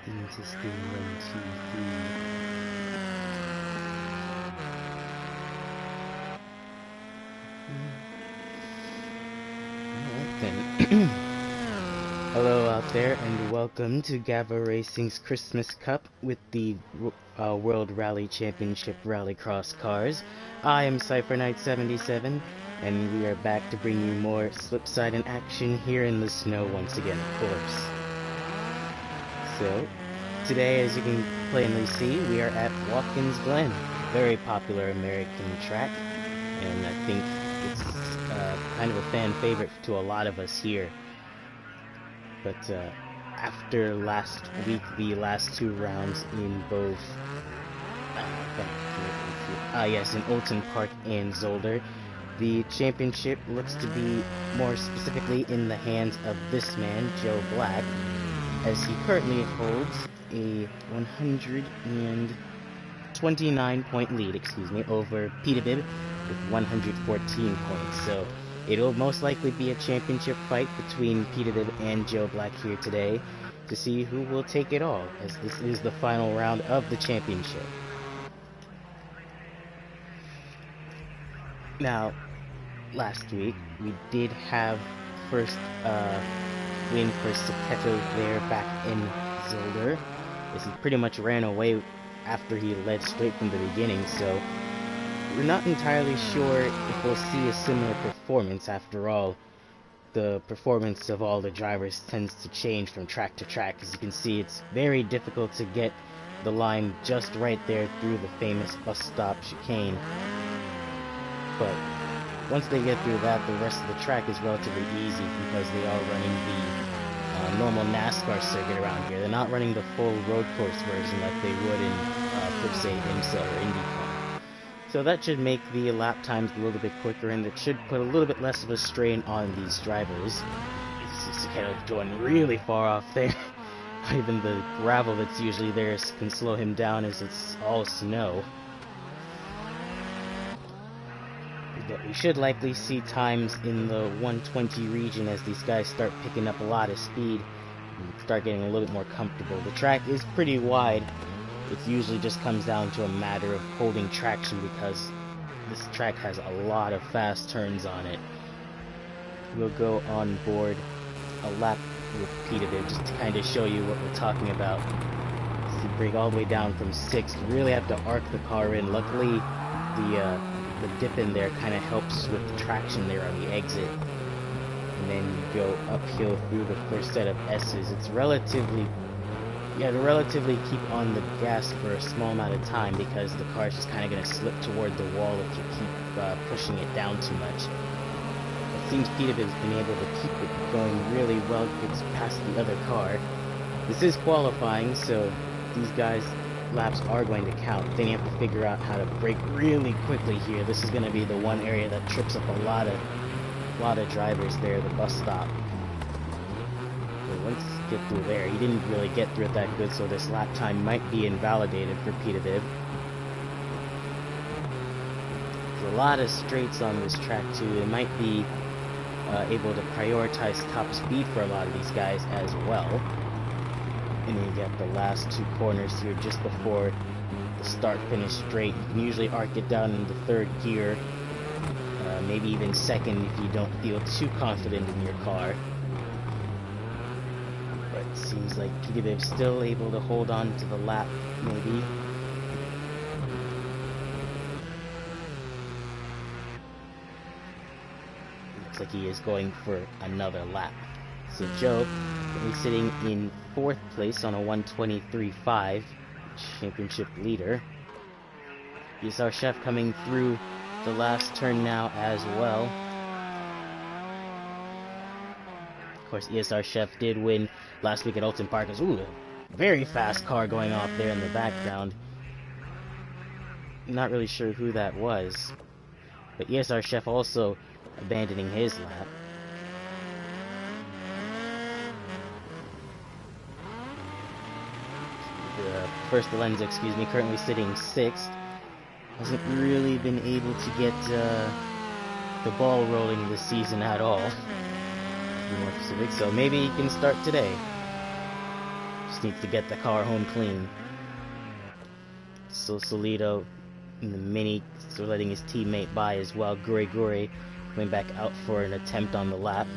Testing, 1, 2, 3. Alright then. Hello out there, and welcome to Gavra Racing's Christmas Cup with the World Rally Championship Rallycross cars. I am Cypher Knight 77, and we are back to bring you more slipside and action here in the snow once again, of course. So, today, as you can plainly see, we are at Watkins, Glen. Very popular American track, and I think it's kind of a fan favorite to a lot of us here. But after last week, the last two rounds in both, in Olton Park and Zolder, the championship looks to be more specifically in the hands of this man, Joe Black, as he currently holds a 129-point lead, over Peterbilt with 114 points. So it'll most likely be a championship fight between Peterbilt and Joe Black here today to see who will take it all, as this is the final round of the championship. Now, last week we did have first win for Saketo there back in Zolder, as he pretty much ran away after he led straight from the beginning, so we're not entirely sure if we'll see a similar performance. After all, the performance of all the drivers tends to change from track to track. As you can see, it's very difficult to get the line just right there through the famous bus stop chicane. But once they get through that, the rest of the track is relatively easy because they are running the normal NASCAR circuit around here. They're not running the full road course version like they would in, per se, IMSA or IndyCar. So that should make the lap times a little bit quicker, and it should put a little bit less of a strain on these drivers. Saketo going really far off there. Even the gravel that's usually there can slow him down as it's all snow. But we should likely see times in the 120 region as these guys start picking up a lot of speed and start getting a little bit more comfortable. The track is pretty wide. It usually just comes down to a matter of holding traction because this track has a lot of fast turns on it. We'll go on board a lap with Peterbilt just to kind of show you what we're talking about. So you break all the way down from 6th. You really have to arc the car in. Luckily, the dip in there kind of helps with the traction there on the exit. And then you go uphill through the first set of S's. It's relatively... You have to relatively keep on the gas for a small amount of time because the car is just kind of going to slip toward the wall if you keep pushing it down too much. It seems Peterbilt has been able to keep it going really well. It's past the other car. This is qualifying, so these guys' laps are going to count. Then you have to figure out how to brake really quickly here. This is going to be the one area that trips up a lot of drivers there, the bus stop. Once you get through there, he didn't really get through it that good, so this lap time might be invalidated for Peterbilt. There's a lot of straights on this track too. They might be able to prioritize top speed for a lot of these guys as well. And then you get the last two corners here just before the start-finish straight. You can usually arc it down into 3rd gear, maybe even 2nd if you don't feel too confident in your car. Seems like Peterbilt's still able to hold on to the lap, maybe. Looks like he is going for another lap. So Joe is sitting in 4th place on a 123.5, championship leader. ESR Chef coming through the last turn now as well. Of course, ESR Chef did win last week at Olton Park. Ooh, a very fast car going off there in the background. Not really sure who that was. But ESR Chef also abandoning his lap. First Lenza, currently sitting 6th. Hasn't really been able to get the ball rolling this season at all. More specific, so maybe he can start today. Just needs to get the car home clean. So Solido in the Mini, so letting his teammate by as well. Guri going back out for an attempt on the lap.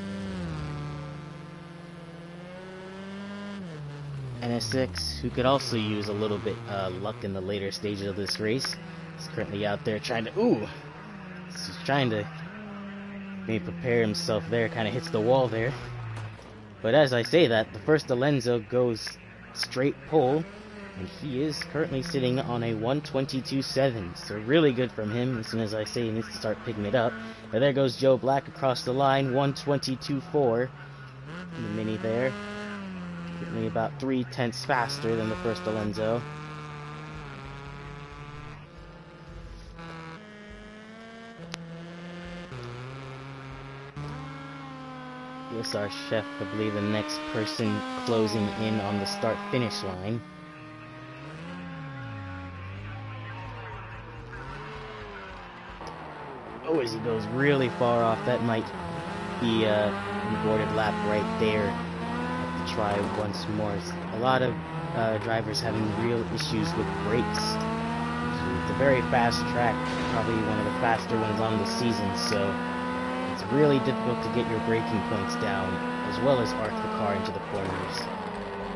NSX, who could also use a little bit luck in the later stages of this race, is currently out there trying to, he's trying to maybe prepare himself there, kind of hits the wall there. But as I say that, the first Alonso goes straight pole, and he is currently sitting on a 122.7, so really good from him. As soon as I say he needs to start picking it up. And there goes Joe Black across the line, 122.4 in the Mini there. Certainly about 0.3 faster than the first Alonso. Yes, our chef, I believe, the next person closing in on the start-finish line. Oh, as he goes really far off, that might be an aborted lap right there. Have to try once more. A lot of drivers having real issues with brakes. It's a very fast track, probably one of the faster ones on the season, so it's really difficult to get your braking points down, as well as arc the car into the corners.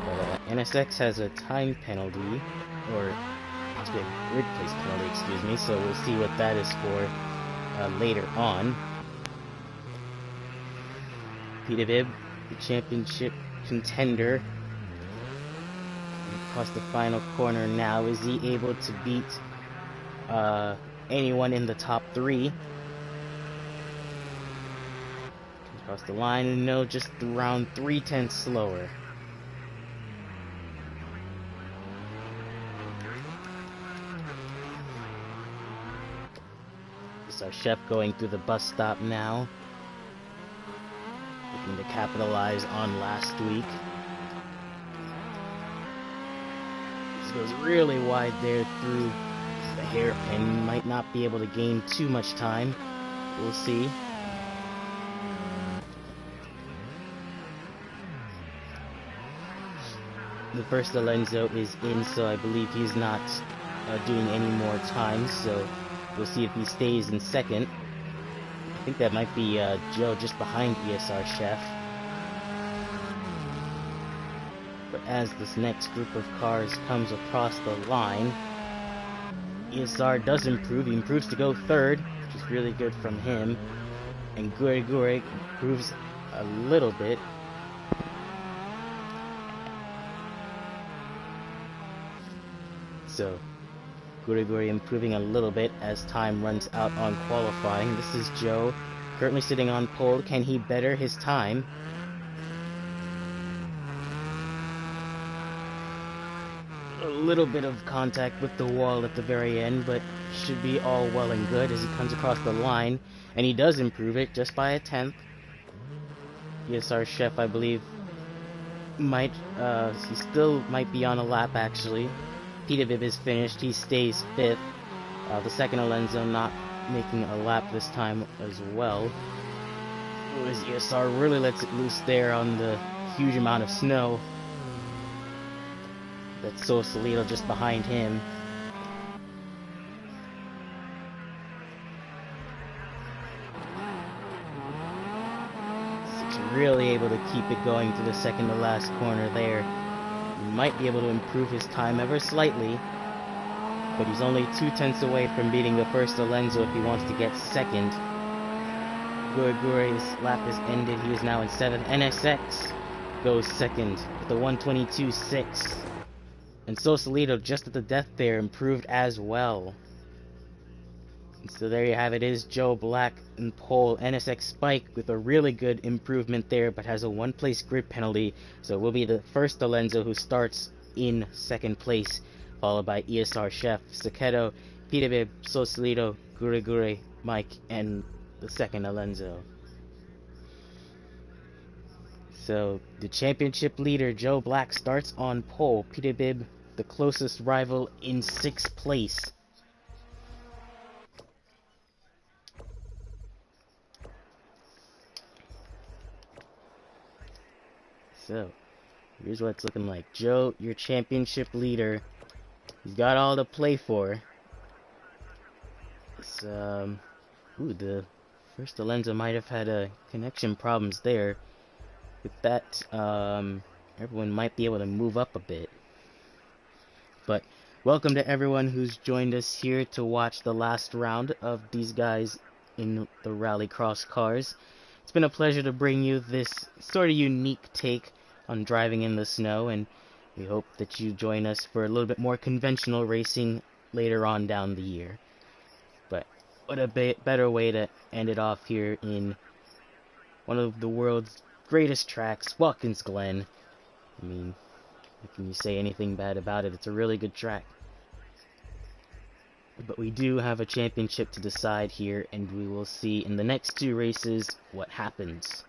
But NSX has a time penalty, or it's a grid place penalty, excuse me, so we'll see what that is for later on. Peter Bibb, the championship contender, across the final corner now. Is he able to beat anyone in the top 3? Across the line, no, just around 0.3 slower. This is our chef going through the bus stop now, looking to capitalize on last week. This goes really wide there through the hairpin. Might not be able to gain too much time. We'll see. The first Alonso is in, so I believe he's not doing any more time, so we'll see if he stays in second. I think that might be Joe just behind ESR Chef. But as this next group of cars comes across the line, ESR does improve. He improves to go third, which is really good from him. And Guri improves a little bit. So, Guri improving a little bit as time runs out on qualifying. This is Joe, currently sitting on pole. Can he better his time? A little bit of contact with the wall at the very end, but should be all well and good as he comes across the line. And he does improve it just by 1/10. Yes, our chef, I believe, he still might be on a lap actually. Peter Bibb is finished, he stays 5th. The second Alonso not making a lap this time as well. As ESR really lets it loose there on the huge amount of snow. That's Solido just behind him. He's really able to keep it going to the second to last corner there. He might be able to improve his time ever slightly, but he's only 0.2 away from beating the first Alonso if he wants to get second. Guri's lap is ended. He is now in 7th. NSX goes second with a 122.6. And Solido, just at the death there, improved as well. And so there you have it, is Joe Black in pole. NSX Spike with a really good improvement there, but has a 1-place grid penalty. So it will be the first Alonso who starts in 2nd place, followed by ESR Chef, Saketo, Peter Bibb, Solido, Guri, Mike, and the second Alonso. So the championship leader, Joe Black, starts on pole. Peter Bibb, the closest rival, in 6th place. So, Here's what it's looking like. Joe, your championship leader. He's got all to play for. It's, ooh, the first Alenza might have had connection problems there. With that, everyone might be able to move up a bit. But welcome to everyone who's joined us here to watch the last round of these guys in the Rallycross cars. It's been a pleasure to bring you this sort of unique take on driving in the snow, and we hope that you join us for a little bit more conventional racing later on down the year. But what a better way to end it off here in one of the world's greatest tracks, Watkins Glen. I mean, how can you say anything bad about it? It's a really good track. But we do have a championship to decide here, and we will see in the next two races what happens.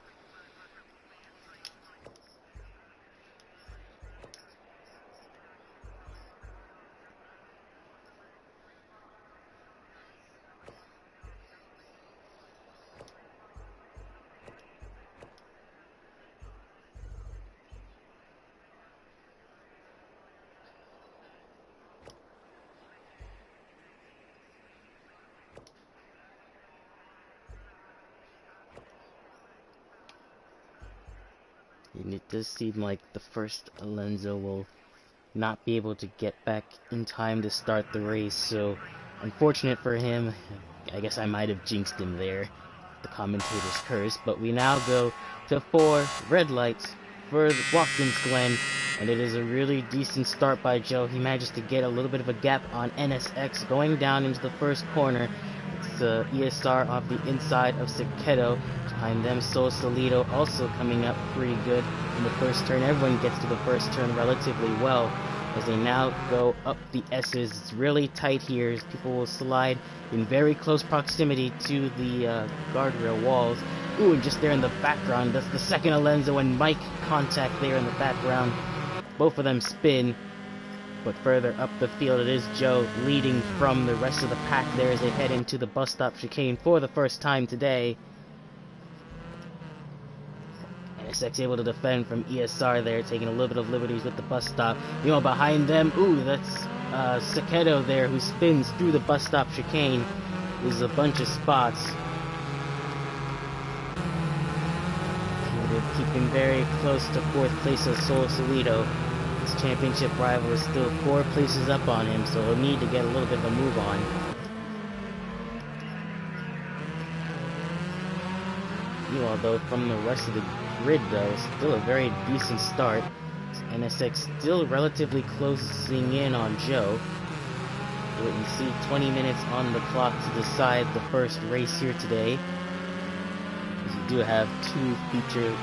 And it does seem like the first Alenzo will not be able to get back in time to start the race, so unfortunate for him. I guess I might have jinxed him there, the commentator's curse. But we now go to 4 red lights for Watkins Glen, and it is a really decent start by Joe. He manages to get a little bit of a gap on NSX going down into the first corner. It's ESR off the inside of Sugo. Behind them, Salido also coming up pretty good in the first turn. Everyone gets to the first turn relatively well as they now go up the S's. It's really tight here as people will slide in very close proximity to the guardrail walls. Ooh, and just there in the background, that's the second Alenzo and Mike contact there in the background. Both of them spin. But further up the field, it is Joe leading from the rest of the pack there as they head into the bus stop chicane for the first time today. NSX able to defend from ESR there, taking a little bit of liberties with the bus stop. You know, behind them, ooh, that's Sugo there who spins through the bus stop chicane. There's a bunch of spots. They're keeping very close to 4th place of Salido. His championship rival is still 4 places up on him, so he'll need to get a little bit of a move on. Meanwhile, though, from the rest of the grid, though, still a very decent start. NSX still relatively closing in on Joe. We can see 20 minutes on the clock to decide the first race here today. We do have 2 feature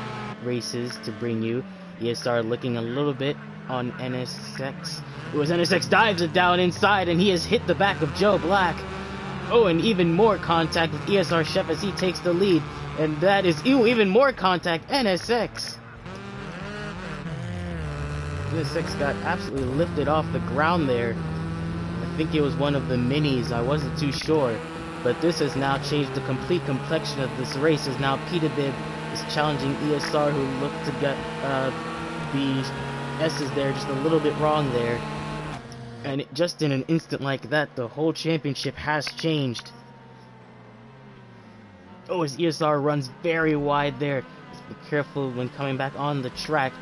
races to bring you. ESR looking a little bit on NSX. It was NSX dives it down inside, and he has hit the back of Joe Black. Oh, and even more contact with ESR Chef as he takes the lead. And that is, even more contact, NSX. NSX got absolutely lifted off the ground there. I think it was one of the minis, I wasn't too sure. But this has now changed the complete complexion of this race, as now Peterbib is challenging ESR, who looked to get the S's there just a little bit wrong there. And just in an instant like that, the whole championship has changed. Oh, his ESR runs very wide there. Just be careful when coming back on the track.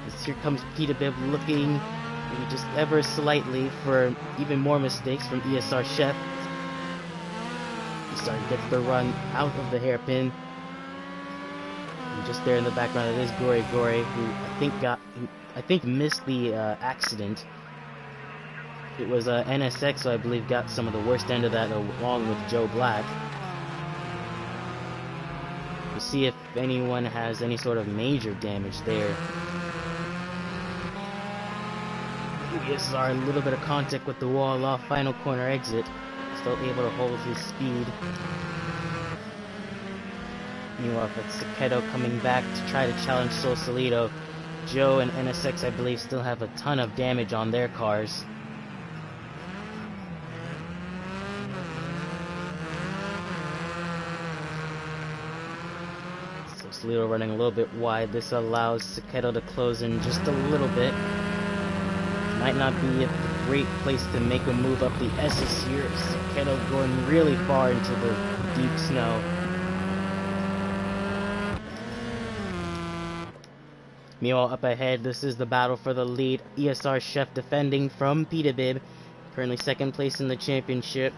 As here comes Peterbib looking maybe just ever slightly for even more mistakes from ESR Chef. ESR gets the run out of the hairpin. And just there in the background, it is Gory, who I think missed the accident. It was NSX, so I believe got some of the worst end of that along with Joe Black. We'll see if anyone has any sort of major damage there. ESR, a little bit of contact with the wall off final corner exit. Still able to hold his speed. Meanwhile, it's Sugo coming back to try to challenge Salido. Joe and NSX, I believe, still have a ton of damage on their cars. Solido running a little bit wide. This allows Saketo to close in just a little bit. Might not be a great place to make a move up the S's here. Saketo going really far into the deep snow. Meanwhile, up ahead, this is the battle for the lead. ESR Chef defending from Petabib, currently second place in the championship.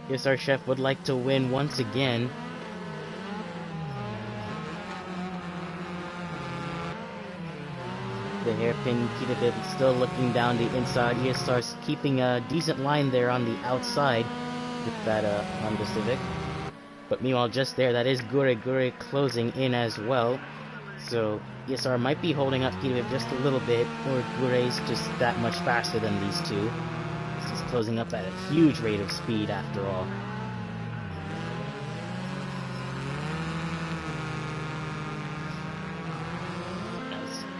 ESR Chef would like to win once again. The hairpin, Petabib still looking down the inside. ESR's keeping a decent line there on the outside with that Honda Civic. But meanwhile, just there, that is Gure closing in as well. So ESR might be holding up Petabib just a little bit, or Gure's just that much faster than these two. It's just closing up at a huge rate of speed after all.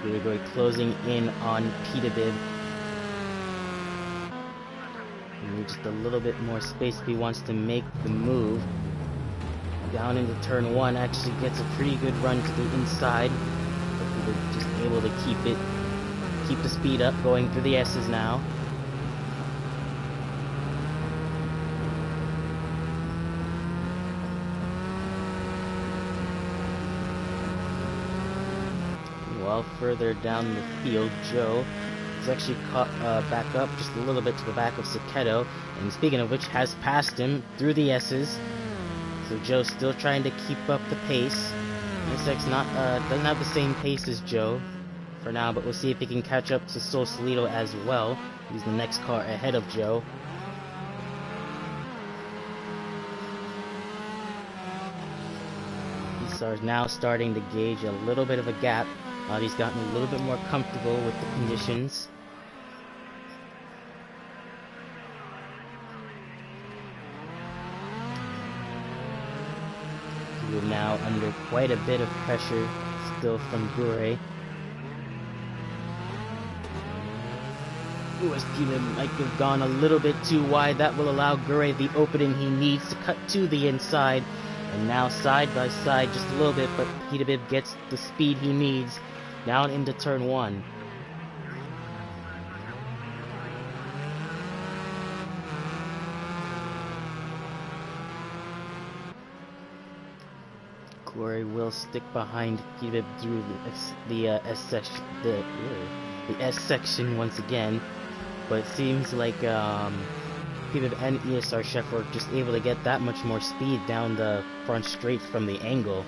Gure closing in on Petabib. Just a little bit more space if he wants to make the move. Down into turn 1, actually gets a pretty good run to the inside. But just able to keep the speed up, going through the S's now. Well, further down the field, Joe is actually caught back up just a little bit to the back of Saketo, and speaking of which, has passed him through the S's. So Joe's still trying to keep up the pace. NSX doesn't have the same pace as Joe for now, but we'll see if he can catch up to Solido as well. He's the next car ahead of Joe. He's now starting to gauge a little bit of a gap. He's gotten a little bit more comfortable with the conditions. We're now under quite a bit of pressure still from Gure. Ooh, as Peter might have gone a little bit too wide. That will allow Gure the opening he needs to cut to the inside. And now side by side just a little bit, but Petabib gets the speed he needs down into turn 1. Gure will stick behind Petabib through the S section once again, but it seems like Petabib and ESR Chef were just able to get that much more speed down the front straight from the angle.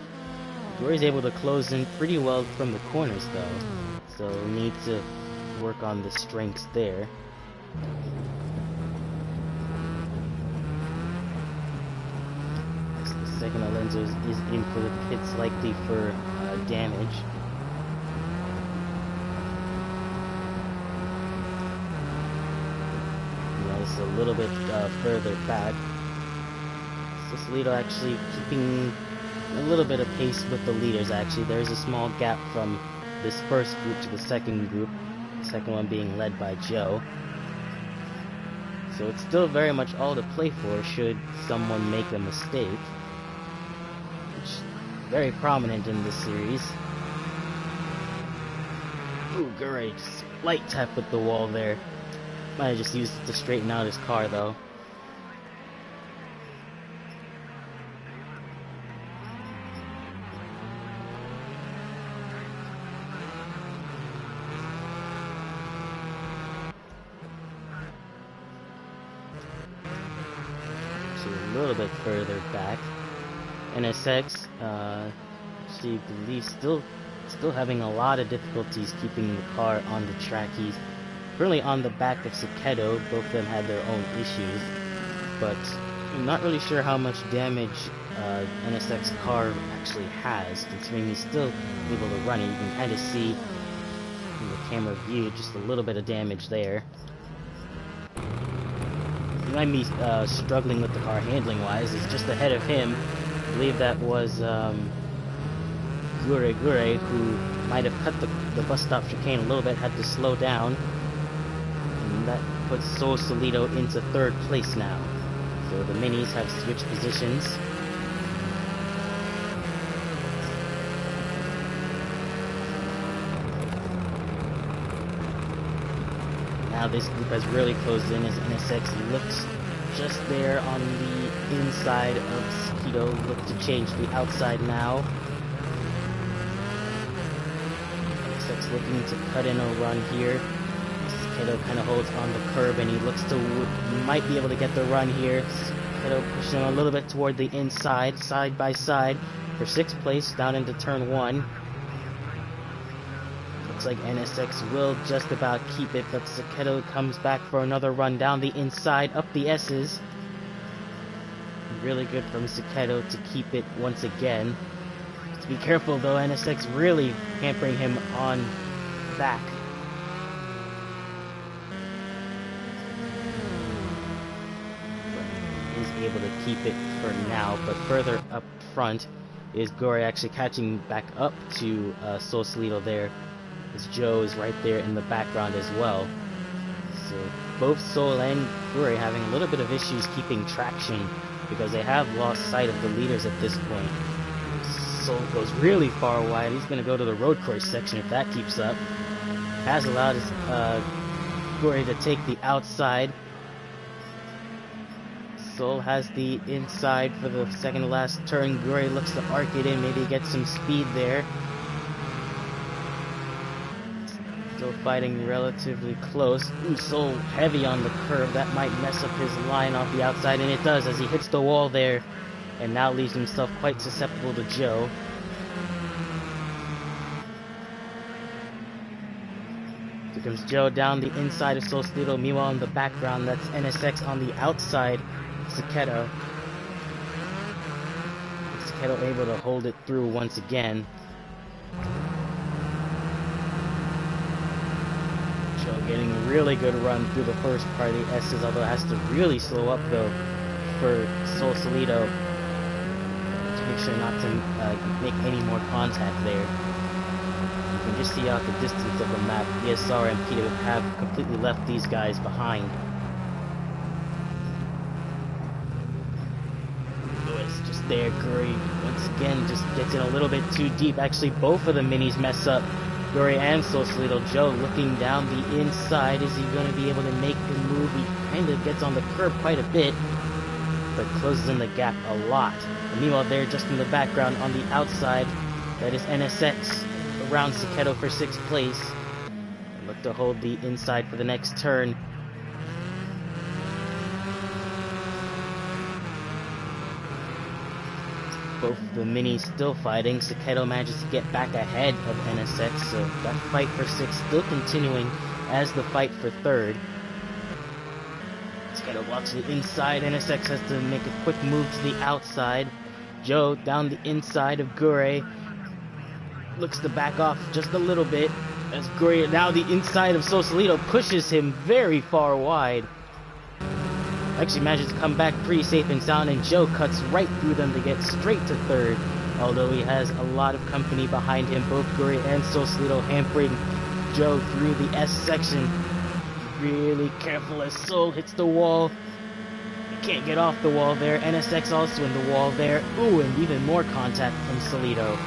Gure's able to close in pretty well from the corners though, so we need to work on the strengths there. The second Alonso is in for the pits, likely for damage. It's a little bit further back. So Solido actually keeping a little bit of pace with the leaders. Actually, there's a small gap from this first group to the second group, the second one being led by Joe. So it's still very much all to play for should someone make a mistake, which is very prominent in this series. Ooh, great. Light tap with the wall there. Might have just used it to straighten out his car though. So a little bit further back. NSX, she believes still having a lot of difficulties keeping the car on the track. He's currently on the back of Saketo. Both of them had their own issues, but I'm not really sure how much damage NSX car actually has, considering he's still able to run it. You can kind of see in the camera view just a little bit of damage there. He might be struggling with the car handling wise. It's just ahead of him. I believe that was Gure, who might have cut the bus stop chicane a little bit, had to slow down. And that puts Solido into third place now. So the minis have switched positions. Now this group has really closed in as NSX looks just there on the inside of Sugo. Look to change the outside now. NSX looking to cut in a run here. Sugo kind of holds on the curb and he looks to might be able to get the run here. Sugo pushing a little bit toward the inside, side by side for 6th place down into turn 1. Looks like NSX will just about keep it, but Sugo comes back for another run down the inside, up the S's. Really good from Sugo to keep it once again. To be careful though, NSX really hampering him on back. But is able to keep it for now, but further up front is Gore actually catching back up to Sausalito there. As Joe is right there in the background as well. So both Sol and Guri having a little bit of issues keeping traction because they have lost sight of the leaders at this point. Sol goes really far wide. He's going to go to the road course section if that keeps up. Has allowed Guri to take the outside. Sol has the inside for the second to last turn. Guri looks to arc it in, maybe get some speed there. Still fighting relatively close. Ooh, so heavy on the curve. That might mess up his line off the outside, and it does as he hits the wall there, and now leaves himself quite susceptible to Joe. Here comes Joe down the inside of Sausalito. Meanwhile, in the background, that's NSX on the outside of Sugo. Sugo able to hold it through once again. Getting a really good run through the first part of the S's, although it has to really slow up though for Sausalito to make sure not to make any more contact there. You can just see out the distance of the map. ESR and Peter have completely left these guys behind. Lewis just there, Guri once again just gets in a little bit too deep. Actually, both of the minis mess up. Guri and Sausalito. Joe looking down the inside. Is he going to be able to make the move? He kind of gets on the curb quite a bit, but closes in the gap a lot. And meanwhile, there just in the background on the outside, that is NSX around Sugo for 6th place. Look to hold the inside for the next turn. Both the minis still fighting. Sugo manages to get back ahead of NSX, so that fight for 6th still continuing as the fight for 3rd. Sugo walks to the inside. NSX has to make a quick move to the outside. Joe down the inside of Guri. Looks to back off just a little bit as Guri, now the inside of Sausalito, pushes him very far wide. Actually manages to come back pretty safe and sound, and Joe cuts right through them to get straight to 3rd, although he has a lot of company behind him. Both Guri and Sausalito hampering Joe through the S section. Really careful as Sol hits the wall. He can't get off the wall there. NSX also in the wall there. Ooh, and even more contact from Salito.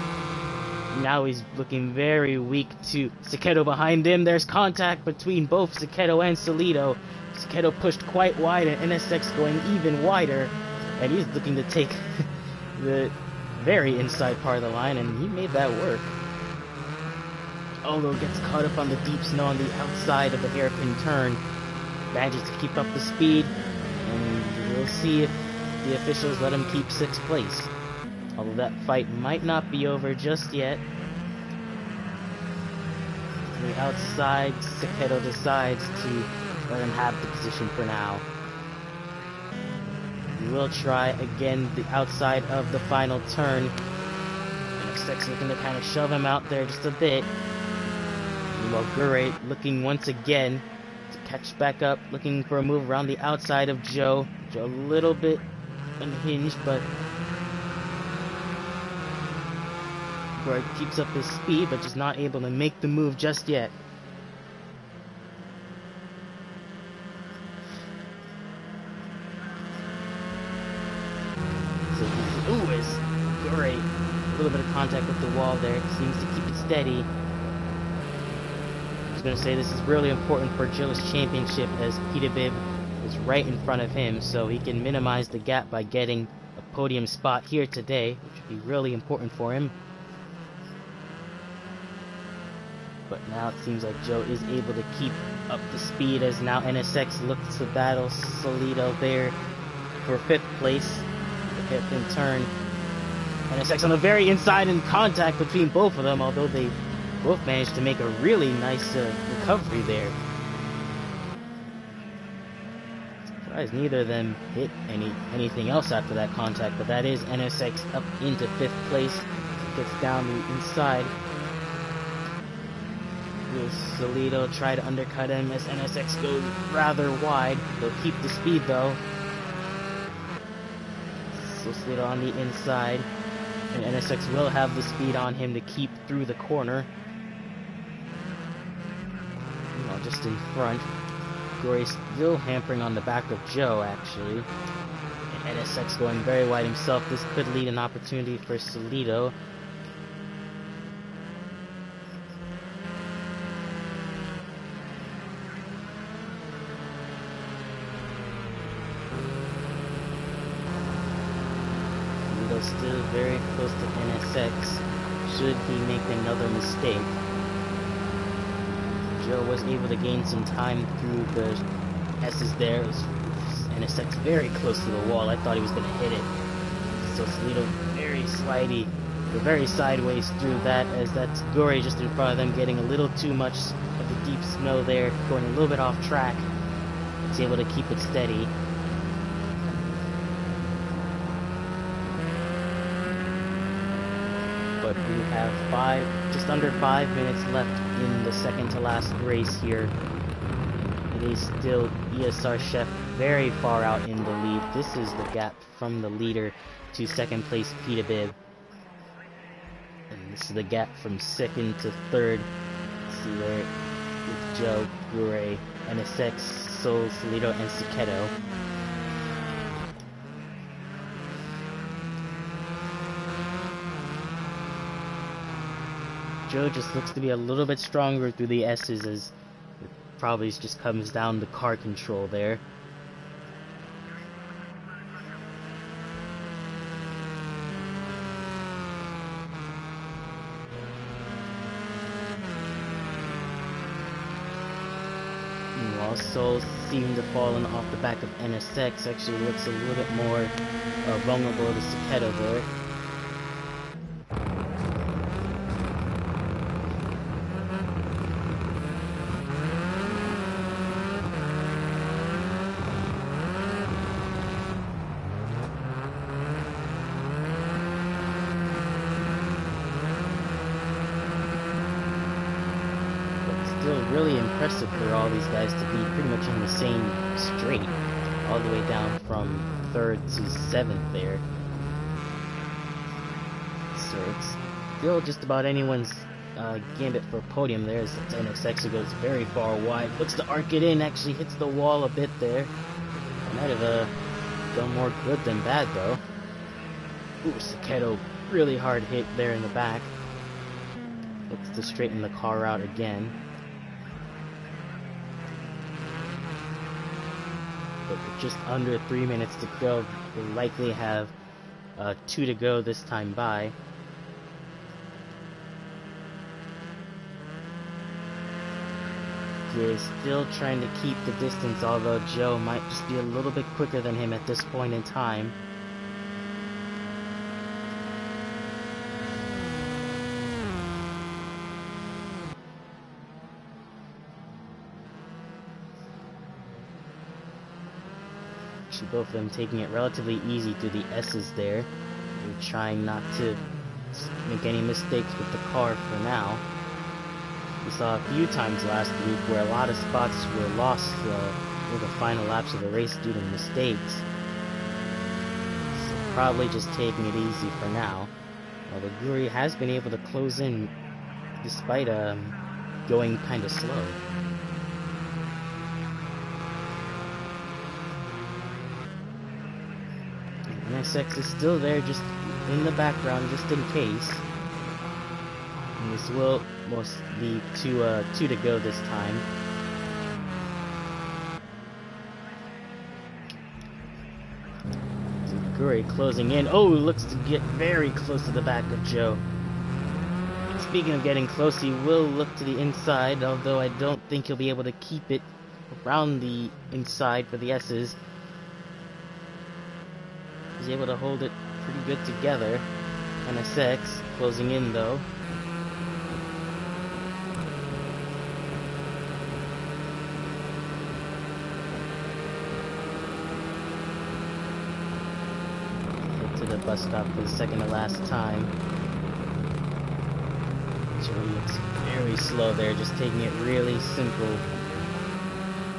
Now he's looking very weak to Sugo behind him. There's contact between both Sugo and Salito. Sugo pushed quite wide and NSX going even wider, and he's looking to take the very inside part of the line, and he made that work. Although gets caught up on the deep snow on the outside of the hairpin turn, manages to keep up the speed, and we'll see if the officials let him keep 6th place. Although that fight might not be over just yet. To the outside, Sugo decides to let him have the position for now. We will try again the outside of the final turn. NSX looking to kind of shove him out there just a bit. Meanwhile, Guri looking once again to catch back up, looking for a move around the outside of Joe. Joe a little bit unhinged, but Guri keeps up his speed, but just not able to make the move just yet. Ooh, is Guri. A little bit of contact with the wall there. Seems to keep it steady. was going to say this is really important for Joe's championship as Peterbib is right in front of him, so he can minimize the gap by getting a podium spot here today, which would be really important for him. But now it seems like Joe is able to keep up the speed as now NSX looks to battle Solido there for 5th place. The hairpin turn. NSX on the very inside in contact between both of them, although they both managed to make a really nice recovery there. Surprised neither of them hit anything else after that contact, but that is NSX up into 5th place. Gets down the inside. Will Solido try to undercut him as NSX goes rather wide. They'll keep the speed though. So Solido on the inside. And NSX will have the speed on him to keep through the corner. Meanwhile, just in front, Gory still hampering on the back of Joe, actually. And NSX going very wide himself. This could lead an opportunity for Solido. Still very close to NSX should he make another mistake. Joe was able to gain some time through the S's there. NSX very close to the wall. I thought he was going to hit it. So Solido very slidey, or very sideways through that, as that's Gory just in front of them, getting a little too much of the deep snow there, going a little bit off track. He's able to keep it steady. But we have just under 5 minutes left in the second to last race here. It is still ESR Chef very far out in the lead. This is the gap from the leader to 2nd place Peterbib. And this is the gap from 2nd to 3rd. Let's see there with Joe, Gure, NSX, Sol, Solido, and Suketo. Joe just looks to be a little bit stronger through the S's, as it probably just comes down to car control there. Meanwhile, Sol seemed to fallen off the back of NSX, actually looks a little bit more vulnerable to Suketo there. Really impressive for all these guys to be pretty much in the same straight, all the way down from 3rd to 7th there. So it's still just about anyone's gambit for podium there, as NSX who goes very far wide, looks to arc it in, actually hits the wall a bit there. Might have done more good than bad though. Ooh, Suketo, really hard hit there in the back. Looks to straighten the car out again. But with just under 3 minutes to go, we'll likely have 2 to go this time by. Is still trying to keep the distance, although Joe might just be a little bit quicker than him at this point in time. Both of them taking it relatively easy through the S's there. They're trying not to make any mistakes with the car for now. We saw a few times last week where a lot of spots were lost near the final laps of the race due to mistakes. So probably just taking it easy for now. Although Guri has been able to close in despite going kind of slow. NSX is still there, just in the background, just in case. And this will mostly two to go this time. Guri closing in. Oh, looks to get very close to the back of Joe. Speaking of getting close, he will look to the inside, although I don't think he'll be able to keep it around the inside for the S's. He's able to hold it pretty good together. NSX closing in though. Head to the bus stop for the second to last time. Joe looks very slow there, just taking it really simple.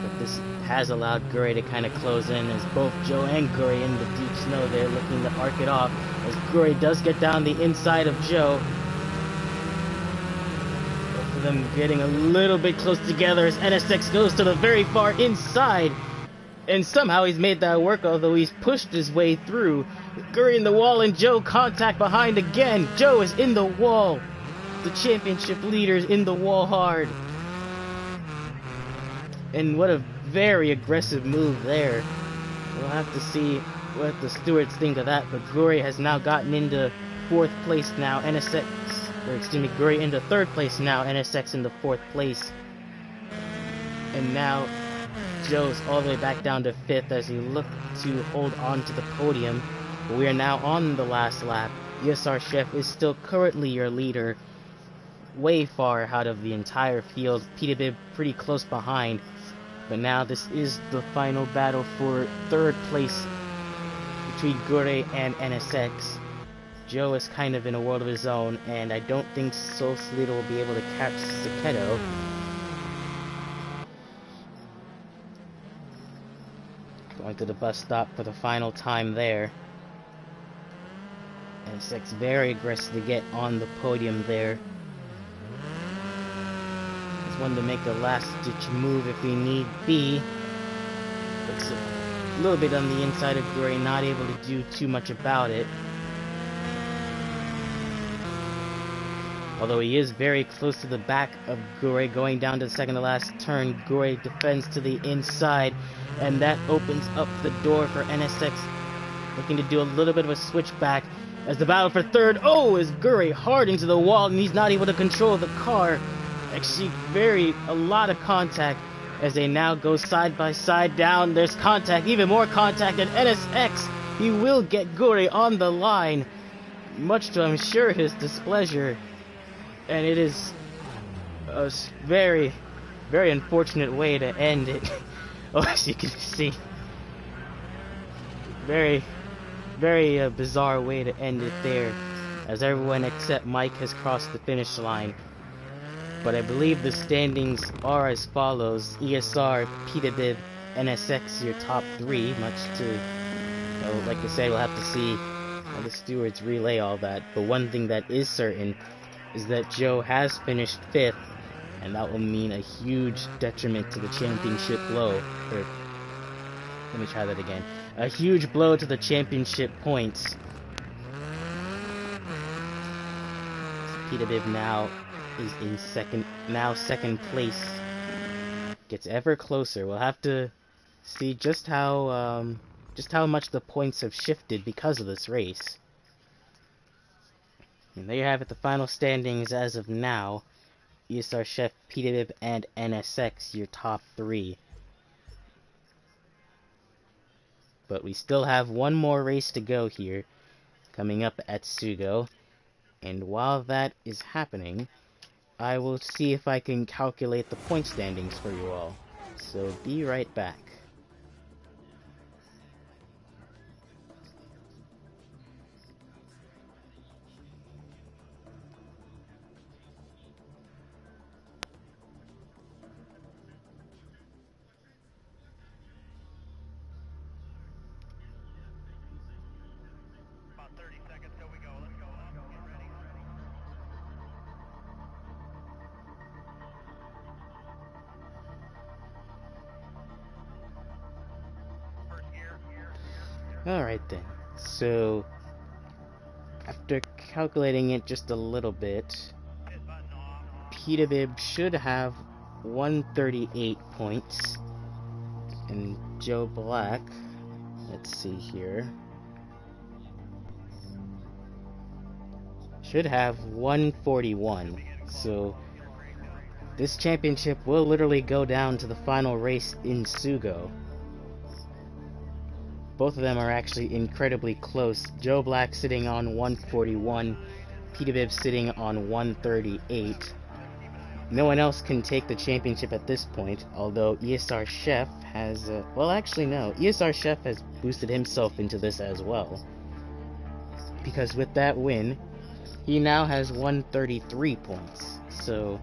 But this has allowed Guri to kind of close in, as both Joe and Guri in the deep snow there looking to arc it off, as Guri does get down the inside of Joe. Both of them getting a little bit close together as NSX goes to the very far inside. And somehow he's made that work, although he's pushed his way through. Guri in the wall and Joe contact behind again. Joe is in the wall. The championship leaders in the wall hard. And what a very aggressive move there. We'll have to see what the stewards think of that, but Guri has now gotten into 4th place now. Guri into 3rd place now. NSX into 4th place. And now Joe's all the way back down to 5th as he looked to hold on to the podium. But we are now on the last lap. ESR Chef is still currently your leader, way far out of the entire field. Peter Bibb pretty close behind. But now this is the final battle for 3rd place between Guri and NSX. Joe is kind of in a world of his own, and I don't think Soul Salida will be able to catch Saketo. Going to the bus stop for the final time there. NSX very aggressive to get on the podium there. He's one to make a last-ditch move if we need be. Looks a little bit on the inside of Guri, not able to do too much about it. Although he is very close to the back of Guri, going down to the second to last turn. Guri defends to the inside, and that opens up the door for NSX, looking to do a little bit of a switchback as the battle for 3rd. Oh, is Guri hard into the wall, and he's not able to control the car. Actually, a lot of contact as they now go side by side down. There's contact, even more contact, and NSX, he will get Guri on the line, much to, I'm sure, his displeasure. And it is a very, very unfortunate way to end it. Oh, as you can see. Very, very bizarre way to end it there, as everyone except Mike has crossed the finish line. But I believe the standings are as follows: ESR, Peter Bibb, NSX, your top 3, much to, like I said, we'll have to see how the stewards relay all that. But one thing that is certain is that Joe has finished 5th, and that will mean a huge detriment to the championship blow. Or, let me try that again. A huge blow to the championship points. Peter Bibb now is in second place. Gets ever closer. We'll have to see just how much the points have shifted because of this race. And there you have it, the final standings as of now. ESR Chef, Peter Bibb, and NSX, your top 3. But we still have one more race to go here, coming up at Sugo. And while that is happening, I will see if I can calculate the point standings for you all. So be right back. Alright then, so after calculating it just a little bit, Peterbilt should have 138 points, and Joe Black, let's see here, should have 141. So this championship will literally go down to the final race in Sugo. Both of them are actually incredibly close. Joe Black sitting on 141, Peterbilt sitting on 138. No one else can take the championship at this point, although ESR Chef has, well actually no, ESR Chef has boosted himself into this as well. Because with that win, he now has 133 points. So,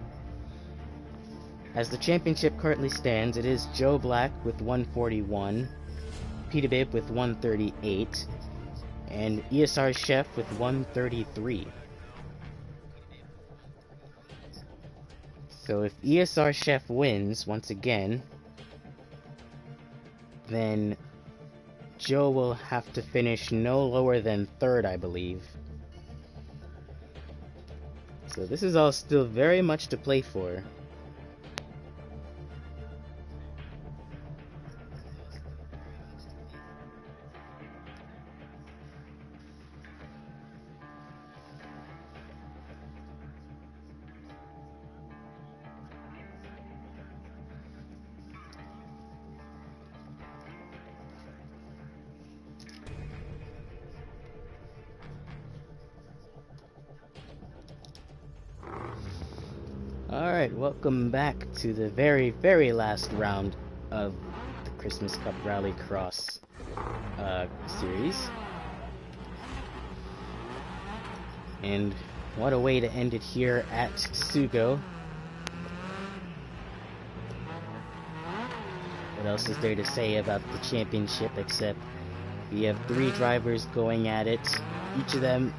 as the championship currently stands, it is Joe Black with 141, Peterbilt with 138, and ESR Chef with 133. So if ESR Chef wins once again, then Joe will have to finish no lower than 3rd, I believe. So this is all still very much to play for. Alright, welcome back to the very, very last round of the Christmas Cup Rallycross series. And what a way to end it here at Sugo. What else is there to say about the championship except we have 3 drivers going at it, each of them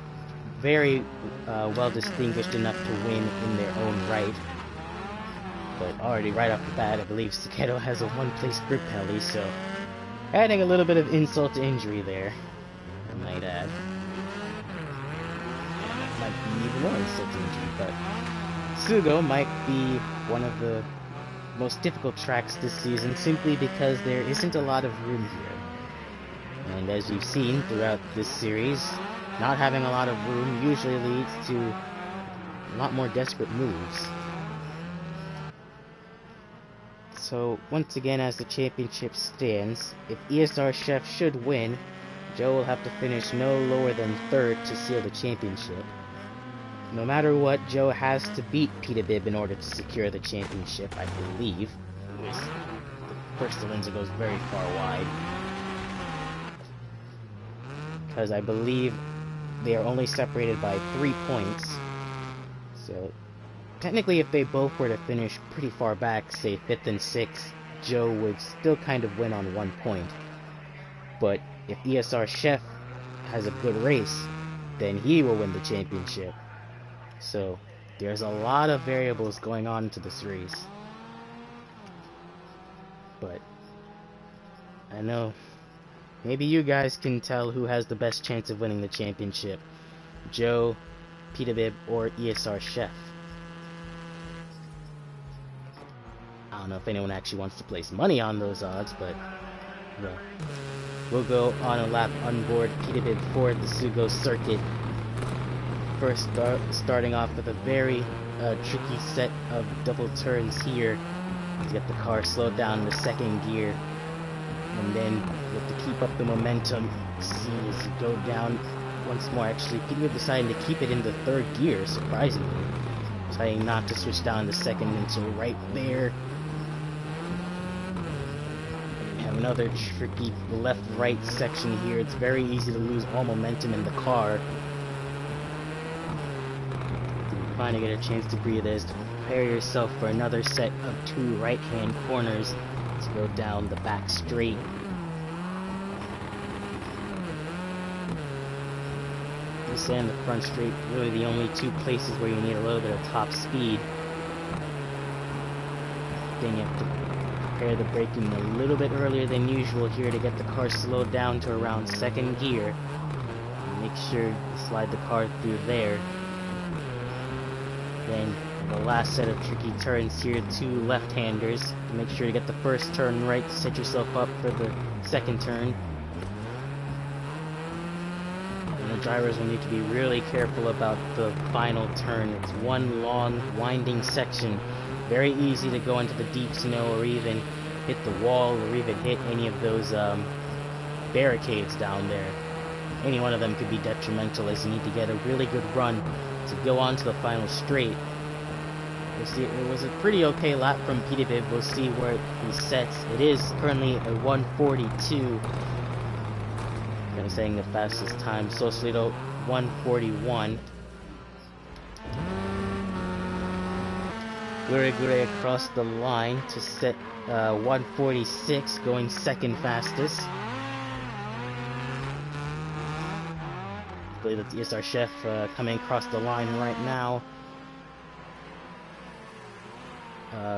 very well distinguished enough to win in their own right. But already right off the bat, I believe Sugo has a 1-place grid penalty, so adding a little bit of insult to injury there, I might add. And that might be even more insult to injury, but Sugo might be one of the most difficult tracks this season simply because there isn't a lot of room here. And as you've seen throughout this series, not having a lot of room usually leads to a lot more desperate moves. So, once again, as the championship stands, if ESR Chef should win, Joe will have to finish no lower than 3rd to seal the championship. No matter what, Joe has to beat Peterbilt in order to secure the championship, I believe. The first Lindsay goes very far wide. Because I believe they are only separated by 3 points. So, technically, if they both were to finish pretty far back, say 5th and 6th, Joe would still kind of win on 1 point. But if ESR Chef has a good race, then he will win the championship. So, there's a lot of variables going on into this race. But, I know, maybe you guys can tell who has the best chance of winning the championship. Joe, Peterbilt, or ESR Chef. I don't know if anyone actually wants to place money on those odds, but well, we'll go on a lap on board Peterbilt for the Sugo circuit. First starting off with a very tricky set of double turns here to get the car slowed down in the 2nd gear, and then you have to keep up the momentum. See as you go down once more. Actually, Peterbilt deciding to keep it in the 3rd gear, surprisingly, deciding not to switch down to 2nd until right there. Have another tricky left-right section here. It's very easy to lose all momentum in the car. Finally get a chance to breathe as to prepare yourself for another set of 2 right-hand corners to go down the back straight. This and the front straight, really the only 2 places where you need a little bit of top speed. Then you have to prepare the braking a little bit earlier than usual here to get the car slowed down to around 2nd gear. Make sure you slide the car through there. Then The last set of tricky turns here, 2 left-handers. Make sure to get the first turn right to set yourself up for the second turn. And the drivers will need to be really careful about the final turn. It's one long, winding section. Very easy to go into the deep snow or even hit the wall or even hit any of those barricades down there. Any one of them could be detrimental, as you need to get a really good run to go on to the final straight. We'll see, it was a pretty okay lap from Peterbib. We'll see where he sets. It is currently a 1:42. I'm saying the fastest time. Sausalito 1:41. Gure across the line to set 1:46, going second fastest. I believe that's ESR Chef coming across the line right now.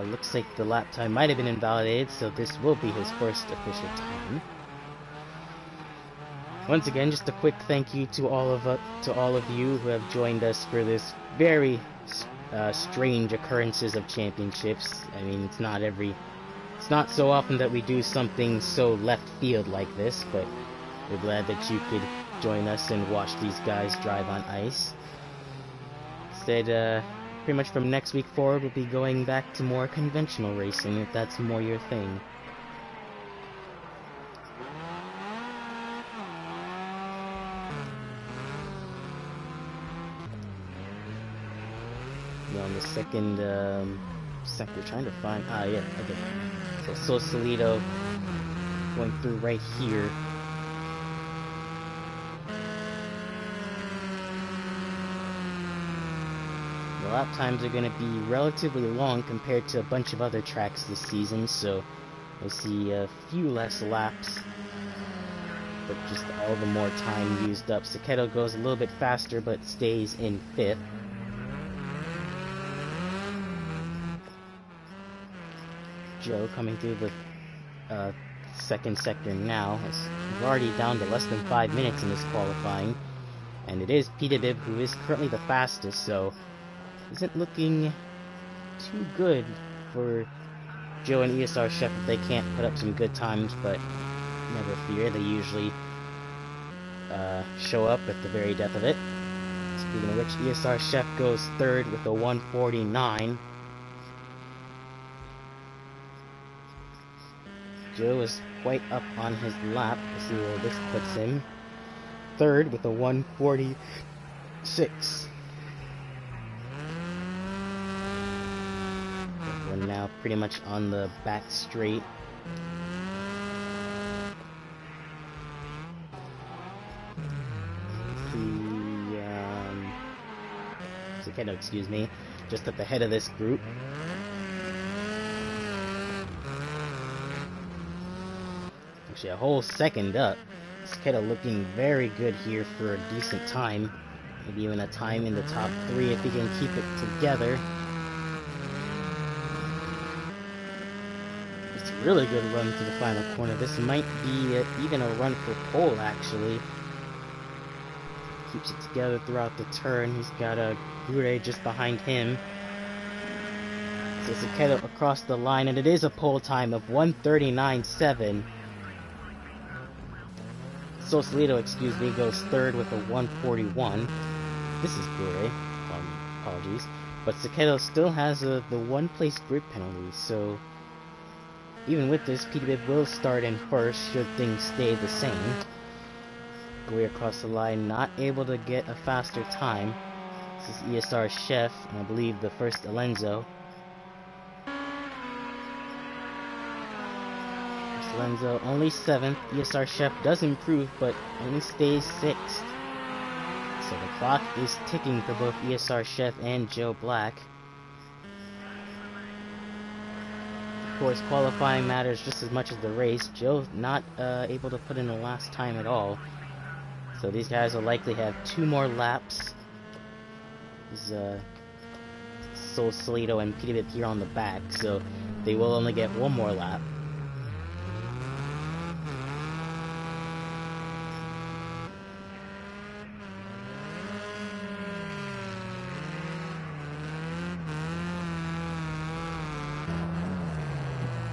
Looks like the lap time might have been invalidated, so this will be his first official time. Once again, just a quick thank you to all of you who have joined us for this very strange occurrences of championships. I mean, it's not so often that we do something so left field like this, but we're glad that you could join us and watch these guys drive on ice. Instead, pretty much from next week forward, we'll be going back to more conventional racing, if that's more your thing. On the second sector, trying to find, yeah, okay. So Sausalito going through right here. The lap times are going to be relatively long compared to a bunch of other tracks this season, so we'll see a few less laps, but just all the more time used up. Saketo goes a little bit faster, but stays in 5th. Joe coming through the second sector now. We're already down to less than 5 minutes in this qualifying, and it is Peterbib who is currently the fastest, so isn't looking too good for Joe and ESR Chef if they can't put up some good times, but never fear, they usually show up at the very death of it. Speaking of which, ESR Chef goes 3rd with a 1:49. Joe is quite up on his lap. We'll see where this puts him. 3rd with a 1:46. We're now pretty much on the back straight. Saketo, excuse me, just at the head of this group. Actually, a whole second up. Saketo looking very good here for a decent time. Maybe even a time in the top 3 if he can keep it together. It's a really good run to the final corner. This might be even a run for pole, actually. Keeps it together throughout the turn. He's got a Gure just behind him. So Saketo across the line, and it is a pole time of 1:39.7. Sausalito, excuse me, goes 3rd with a 1:41. This is Gure. Apologies. But Saketo still has the 1-place grid penalty, so even with this, Peterbib will start in 1st should things stay the same. Gure across the line, not able to get a faster time. This is ESR Chef, and I believe the first Alenzo. Alenzo only 7th. ESR Chef does improve, but only stays 6th. So the clock is ticking for both ESR Chef and Joe Black. Of course, qualifying matters just as much as the race. Joe not able to put in the last time at all. So these guys will likely have 2 more laps. There's Sausalito and Peterbib here on the back, so they will only get 1 more lap.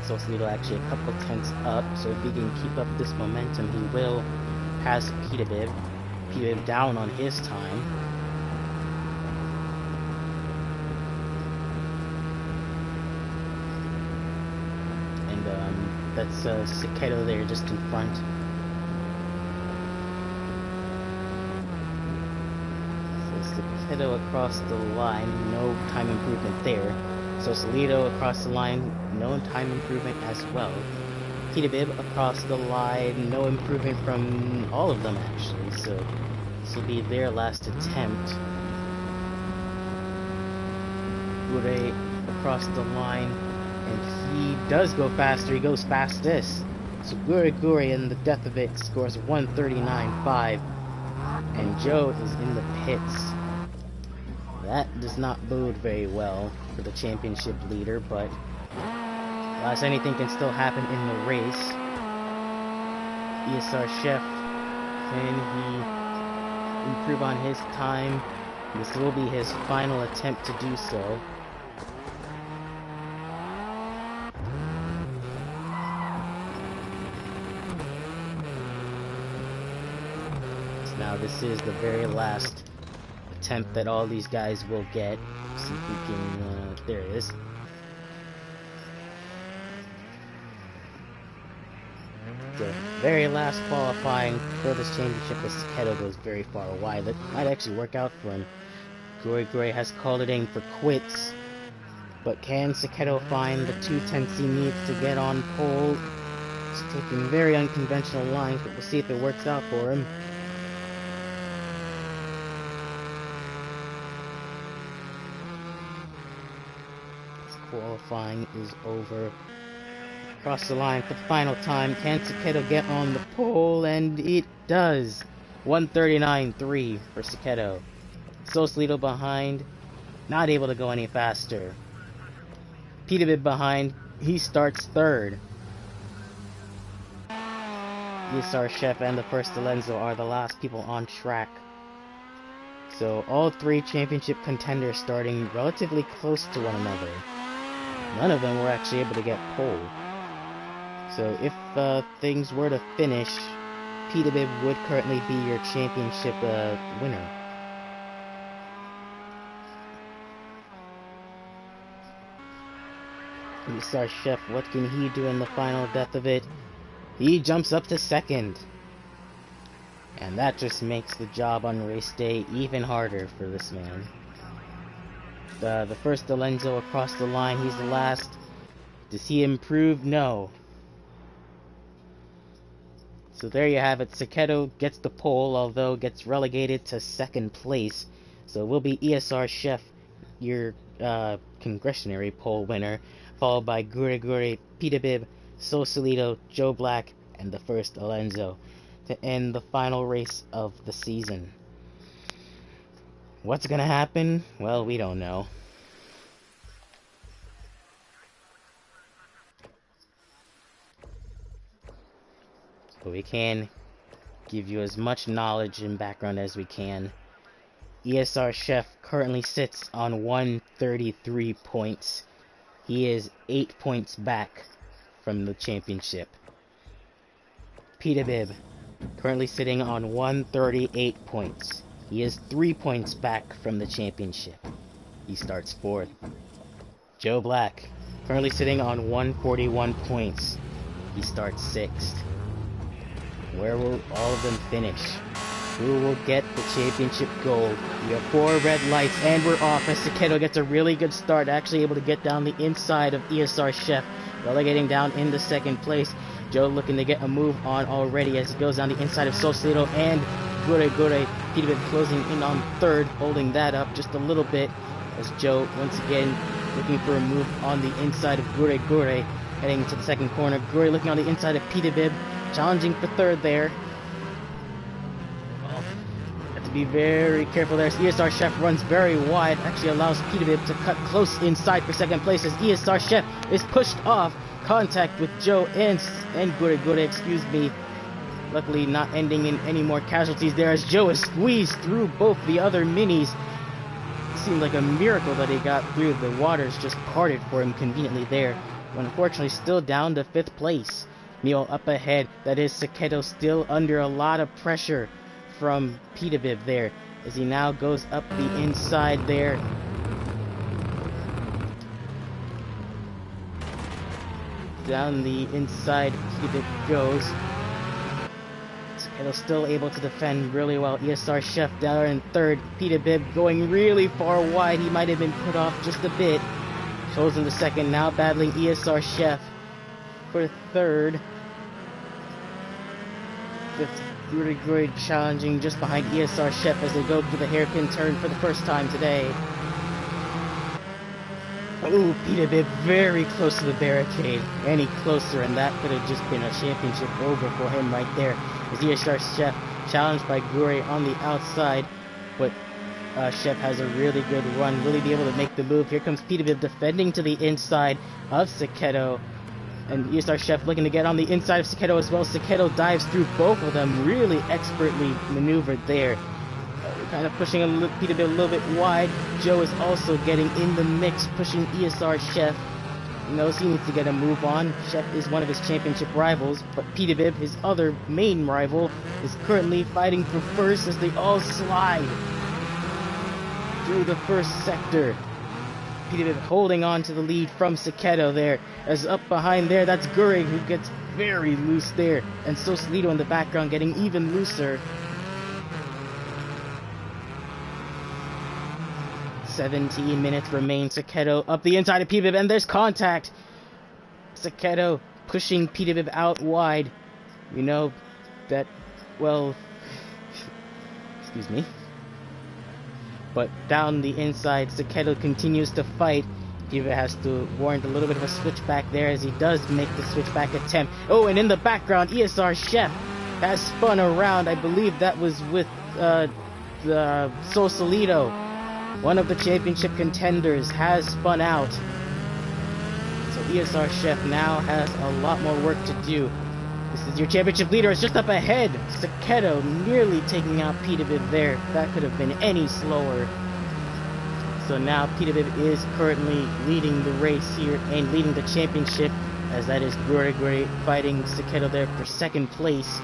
Sausalito actually a couple tenths up, so if he can keep up this momentum, he will pass Petabib. Petabib down on his time. And that's Suketo there just in front. So Suketo across the line, no time improvement there. Sausalito across the line, no time improvement as well. Petabib across the line, no improvement from all of them actually, so this will be their last attempt. Gure across the line, and he does go faster, he goes fastest. So Gure in the death of it scores 139.5, and Joe is in the pits. That does not bode very well for the championship leader, but as anything can still happen in the race. ESR Chef, can he improve on his time? This will be his final attempt to do so. So now this is the very last attempt that all these guys will get. See if we can, there it is. The very last qualifying for this championship as Suketo goes very far wide. That might actually work out for him. Gure has called it in for quits, but can Suketo find the 2 tenths he needs to get on pole? He's taking very unconventional lines, but we'll see if it works out for him. This qualifying is over. Across the line for the final time. Can Suketo get on the pole? And it does. 139.3 for Suketo. Sausalito behind, not able to go any faster. Petabib behind, he starts third. ESR Chef and the first Alenzo are the last people on track. So all 3 championship contenders starting relatively close to one another. None of them were actually able to get pole. So if things were to finish, Petabib would currently be your championship winner. ESR Chef, what can he do in the final death of it? He jumps up to second. And that just makes the job on race day even harder for this man. The first Alenzo across the line, he's the last. Does he improve? No. So there you have it. Suketo gets the pole, although gets relegated to second place. So it will be ESR Chef, your congressionary pole winner, followed by Gure, Petabib, Sausalito, Joe Black, and the first Alenzo to end the final race of the season. What's gonna happen? Well, we don't know. But we can give you as much knowledge and background as we can. ESR Chef currently sits on 133 points. He is 8 points back from the championship. Petabib currently sitting on 138 points. He is 3 points back from the championship. He starts fourth. Joe Black currently sitting on 141 points. He starts sixth. Where will all of them finish? Who will get the championship gold? We have 4 red lights, and we're off as Suketo gets a really good start, actually able to get down the inside of ESR Chef, relegating down into second place. Joe looking to get a move on already as he goes down the inside of Sausalito and Gure. Petabib closing in on third, holding that up just a little bit as Joe once again looking for a move on the inside of Gure, heading into the second corner. Gure looking on the inside of Petabib, challenging for third there. Have to be very careful there. ESR Chef runs very wide, actually allows Petabib to cut close inside for second place as ESR Chef is pushed off. Contact with Joe and Gure, excuse me. Luckily not ending in any more casualties there as Joe is squeezed through both the other minis. It seemed like a miracle that he got through. The waters just parted for him conveniently there. but unfortunately still down to 5th place. Meanwhile, up ahead, that is Seketo still under a lot of pressure from Petabib there, as he now goes up the inside there. Down the inside, Petabib goes. Seketo still able to defend really well. ESR Chef down in 3rd. Petabib going really far wide. He might have been put off just a bit. Chosen the 2nd, now battling ESR Chef for 3rd. 5th, Guri challenging just behind ESR Chef as they go through the hairpin turn for the first time today. Ooh, Petabib very close to the barricade. Any closer and that could have just been a championship over for him right there. As ESR Chef challenged by Guri on the outside, but Chef has a really good run, really be able to make the move. Here comes Petabib defending to the inside of Seketo, and ESR Chef looking to get on the inside of Seketo as well. Seketo dives through both of them, really expertly maneuvered there. Kind of pushing Petabib a little bit wide. Joe is also getting in the mix, pushing ESR Chef. He knows he needs to get a move on. Chef is one of his championship rivals, but Petabib, his other main rival, is currently fighting for first as they all slide through the first sector. Petabib holding on to the lead from Seketo there. As up behind there, that's Guri who gets very loose there. And so Solito in the background getting even looser. 17 minutes remain. Seketo up the inside of Petabib, and there's contact. Seketo pushing Petabib out wide. We know that, well, excuse me. But down the inside, Seketo continues to fight. Petabib has to warrant a little bit of a switchback there as he does make the switchback attempt. Oh, and in the background, ESR Chef has spun around. I believe that was with Solito. One of the championship contenders has spun out. So ESR Chef now has a lot more work to do. This is your championship leader. It's just up ahead. Seketo nearly taking out Petabib there. That could have been any slower. So now Petabib is currently leading the race here and leading the championship, as that is Guri fighting Seketo there for 2nd place.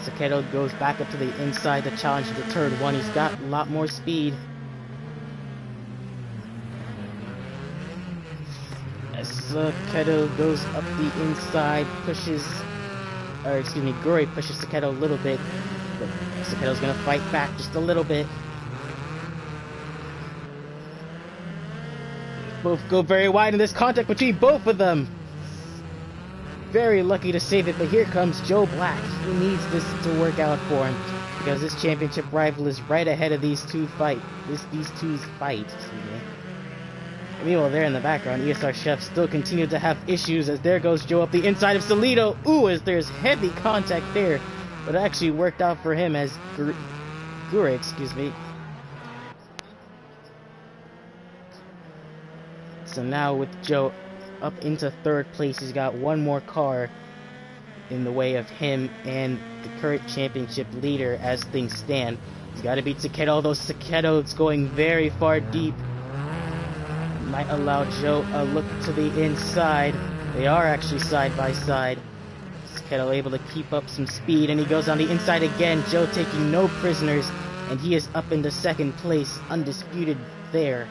Seketo goes back up to the inside to challenge the 3rd one. He's got a lot more speed. As Seketo goes up the inside, Guri pushes Seketo a little bit, but Seketo's gonna fight back just a little bit. Both go very wide in this contact between both of them. Very lucky to save it, but here comes Joe Black. He needs this to work out for him, because this championship rival is right ahead of these two's fight. Meanwhile, there in the background, ESR Chef still continued to have issues, as there goes Joe up the inside of Solito. Ooh, as there's heavy contact there, but it actually worked out for him as Guri, excuse me. So now with Joe up into 3rd place, he's got one more car in the way of him and the current championship leader as things stand. He's got to beat Seketo, although Seketo's going very far deep. Might allow Joe a look to the inside. They are actually side by side. Seketo able to keep up some speed, and he goes on the inside again. Joe taking no prisoners, and he is up into 2nd place, undisputed there.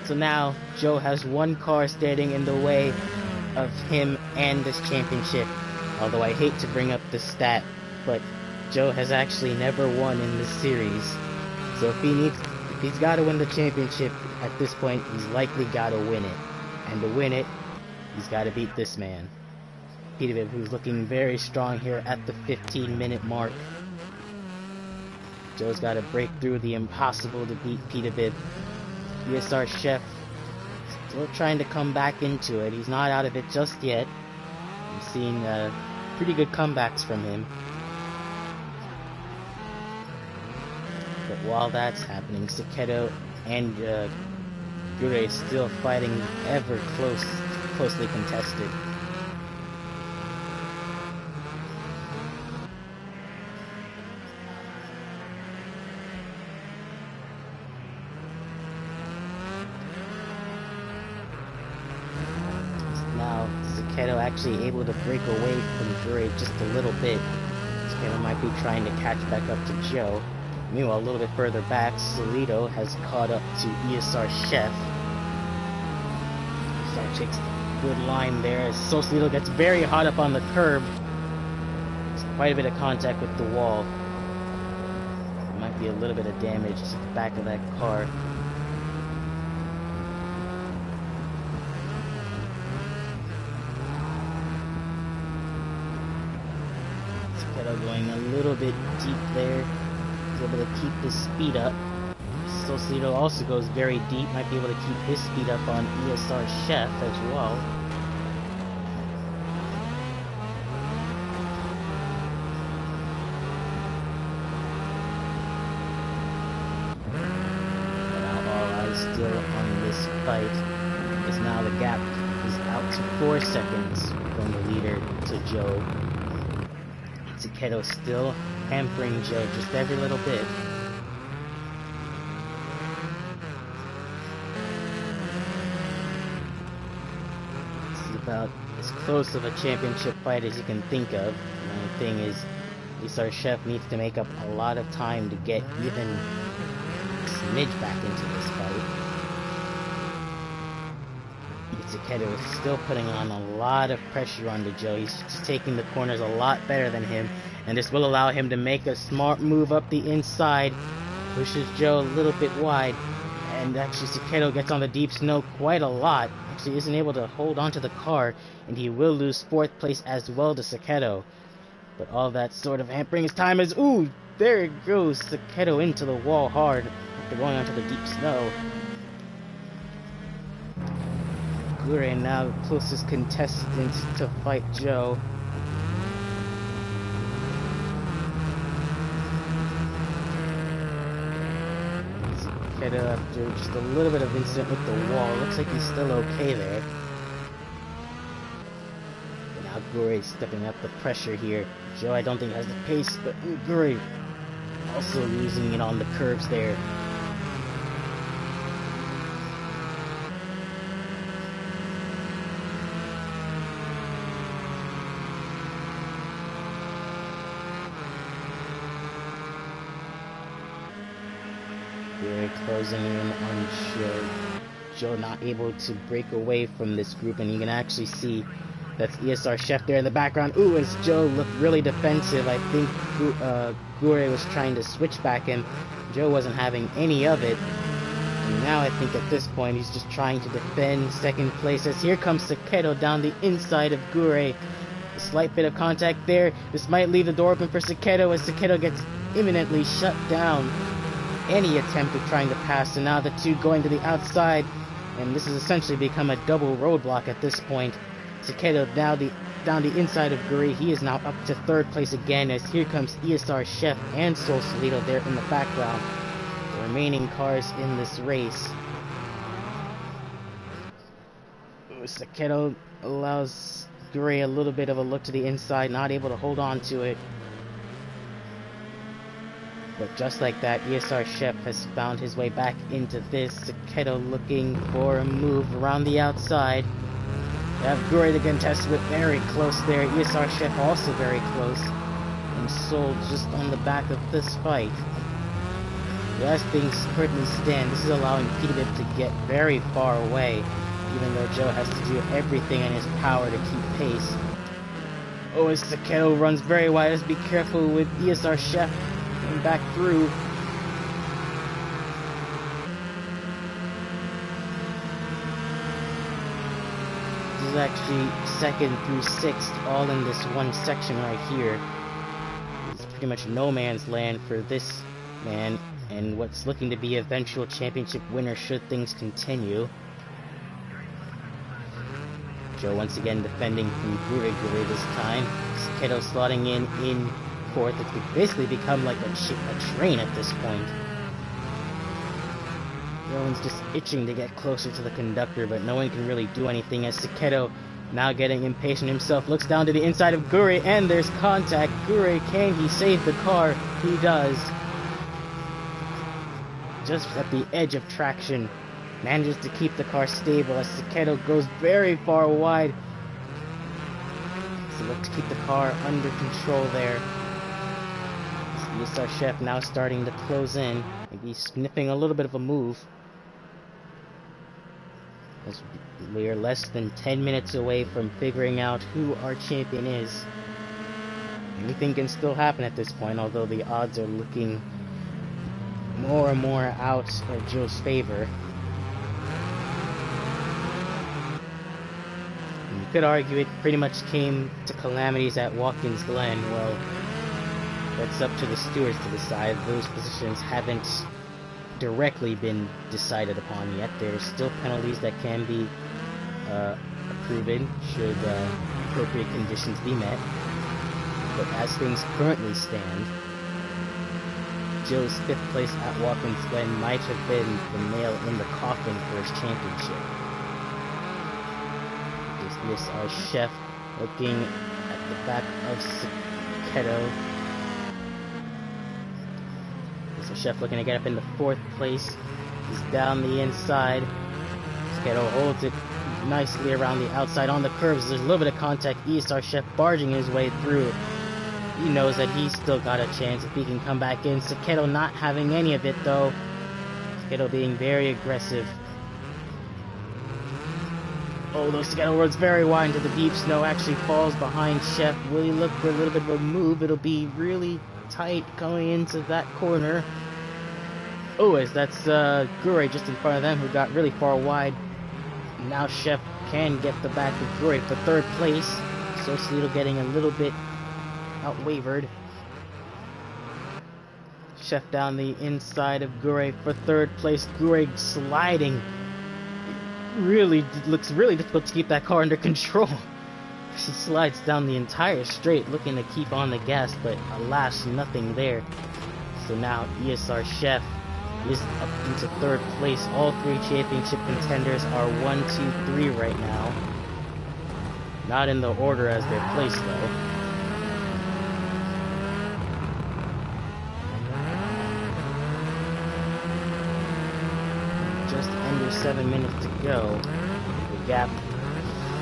So now, Joe has one car standing in the way of him and this championship. Although I hate to bring up the stat, but Joe has actually never won in this series. So if he's got to win the championship at this point, he's likely got to win it. And to win it, he's got to beat this man. Petabib, who's looking very strong here at the 15-minute mark. Joe's got to break through the impossible to beat Petabib. ESR Chef still trying to come back into it. He's not out of it just yet. I'm seeing pretty good comebacks from him. But while that's happening, Seketo and Guri still fighting ever closely contested. Sekedo actually able to break away from Gure just a little bit. Sekedo might be trying to catch back up to Joe. Meanwhile, a little bit further back, Solito has caught up to ESR Chef. ESR takes a good line there as Solito gets very hot up on the curb. There's quite a bit of contact with the wall. There might be a little bit of damage to the back of that car. Sekedo going a little bit deep there. He's able to keep his speed up. Solito also goes very deep, might be able to keep his speed up on ESR Chef as well. But now all eyes still on this fight, as now the gap is out to 4 seconds from the leader to Joe. Sekedo still hampering Joe just every little bit. This is about as close of a championship fight as you can think of. The only thing is, ESR Chef needs to make up a lot of time to get even a smidge back into this fight. Sekedo is still putting on a lot of pressure onto Joe. He's just taking the corners a lot better than him, and this will allow him to make a smart move up the inside, pushes Joe a little bit wide, and actually Sekedo gets on the deep snow quite a lot. Actually isn't able to hold onto the car, and he will lose 4th place as well to Sekedo. But all that sort of hampering his time is, ooh, there it goes, Sekedo into the wall hard after going onto the deep snow. Gure now the closest contestant to fight Joe. Sekedo, after just a little bit of incident with the wall, looks like he's still okay there. But now Gure stepping up the pressure here. Joe I don't think has the pace, but Gure also losing it on the curves there. Gure closing in on Joe. Joe not able to break away from this group, and you can actually see that's ESR Chef there in the background. Ooh, as Joe looked really defensive. I think Gure was trying to switch back him. Joe wasn't having any of it. And now I think at this point he's just trying to defend 2nd place, as here comes Sekedo down the inside of Gure. A slight bit of contact there. This might leave the door open for Sekedo, as Sekedo gets imminently shut down. Any attempt of trying to pass, and now the two going to the outside, and this has essentially become a double roadblock at this point. Sekedo now down the inside of Gure. He is now up to 3rd place again, as here comes ESR Chef and Solito there in the background, the remaining cars in this race. Sekedo allows Gure a little bit of a look to the inside, not able to hold on to it. But just like that, ESR Chef has found his way back into this. Sekedo looking for a move around the outside. They have Gure to contest with very close there. ESR Chef also very close. And Sol just on the back of this fight. But as things currently stand, this is allowing Peterbilt to get very far away, even though Joe has to do everything in his power to keep pace. Oh, as Sekedo runs very wide, let's be careful with ESR Chef back through. This is actually 2nd through 6th, all in this one section right here. It's pretty much no man's land for this man, and what's looking to be eventual championship winner should things continue. Joe once again defending from Gure this time. Sekedo slotting in 4th. It's basically become like a train at this point. Everyone's just itching to get closer to the conductor, but no one can really do anything, as Sekedo, now getting impatient himself, looks down to the inside of Gure, and there's contact. Gure, can he save the car? He does. Just at the edge of traction, manages to keep the car stable as Sekedo goes very far wide. to look to keep the car under control there. ESR Chef now starting to close in, maybe sniffing a little bit of a move. As we are less than 10 minutes away from figuring out who our champion is. Anything can still happen at this point, although the odds are looking more and more out of Joe's favor. And you could argue it pretty much came to calamities at Watkins Glen. Well, that's up to the stewards to decide. Those positions haven't directly been decided upon yet. There's still penalties that can be proven should appropriate conditions be met. But as things currently stand, Joe's 5th place at Watkins Glen might have been the nail in the coffin for his championship. This our chef looking at the back of Sugo. This our chef looking to get up into 4th place. He's down the inside. Sugo holds it nicely around the outside on the curves. There's a little bit of contact. ESR Chef barging his way through. He knows that he's still got a chance if he can come back in. Sugo not having any of it though. Sugo being very aggressive. Oh, those Sugo roads very wide into the deep snow. Actually falls behind Chef. Will he look for a little bit of a move? It'll be really tight going into that corner. Oh, as that's Gure just in front of them, who got really far wide. Now Chef can get the back of Gure for 3rd place. So Sleetle getting a little bit outwavered. Chef down the inside of Gure for 3rd place. Gure sliding. Looks really difficult to keep that car under control. She slides down the entire straight looking to keep on the gas, but alas, nothing there. So now ESR Chef is up into 3rd place. All 3 championship contenders are 1, 2, 3 right now. Not in the order as they're placed though. Just under 7 minutes to go. The gap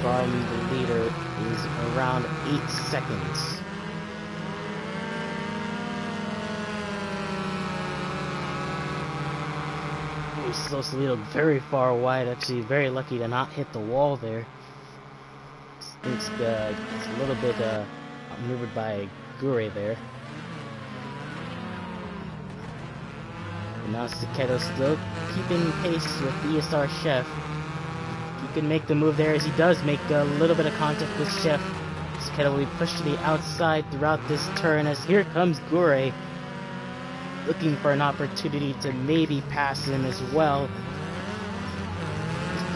from the leader is around 8 seconds. So Sleetle very far wide, actually very lucky to not hit the wall there. It's a little bit outmaneuvered by Gure there. And now Sugo still keeping pace with ESR Chef. He can make the move there as he does make a little bit of contact with Chef. Sugo will be pushed to the outside throughout this turn as here comes Gure, looking for an opportunity to maybe pass him as well.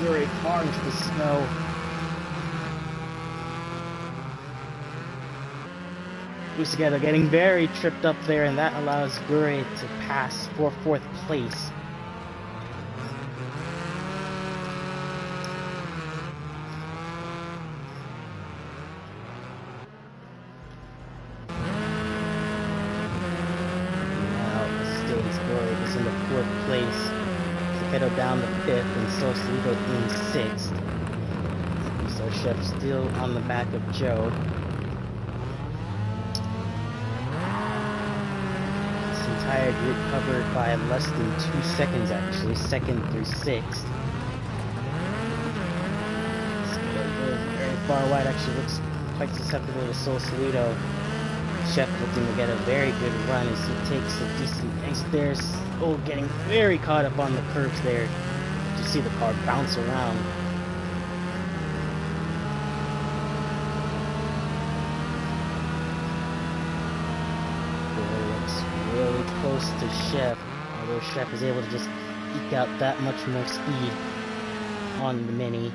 Gure far into the snow. Sugo getting very tripped up there, and that allows Gure to pass for 4th place. Gure is in the 4th place. Sugo down the 5th, and so Sleetle in 6th. So Chef still on the back of Joe. Entire group covered by less than 2 seconds actually, 2nd through 6th. Very far wide, actually looks quite susceptible to Sleetle. Chef looking to get a very good run as he takes a decent pace there. Oh, getting very caught up on the curves there. You see the car bounce around. Really close to Chef, although Chef is able to just eke out that much more speed on the Mini.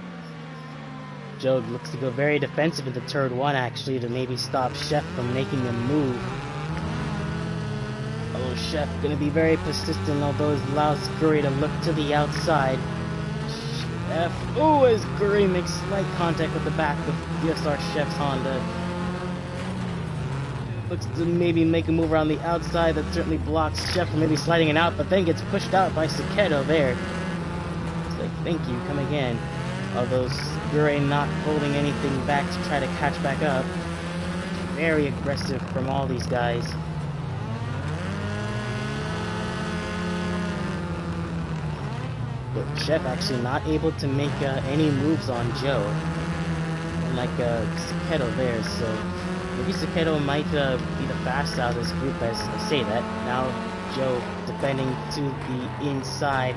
Joe looks to go very defensive into turn 1 actually to maybe stop Chef from making a move. Oh, Chef gonna be very persistent, although it allows Gure to look to the outside. Chef, oh, as Gure makes slight contact with the back of ESR Chef's Honda. Looks to maybe make a move around the outside that certainly blocks Chef from maybe sliding it out, but then gets pushed out by Sugo there. It's like, thank you, come again. Although Gure not holding anything back to try to catch back up. Very aggressive from all these guys. But Chef actually not able to make any moves on Joe. Unlike Saketo there, so maybe Saketo might be the fastest out of this group as I say that. Now Joe defending to the inside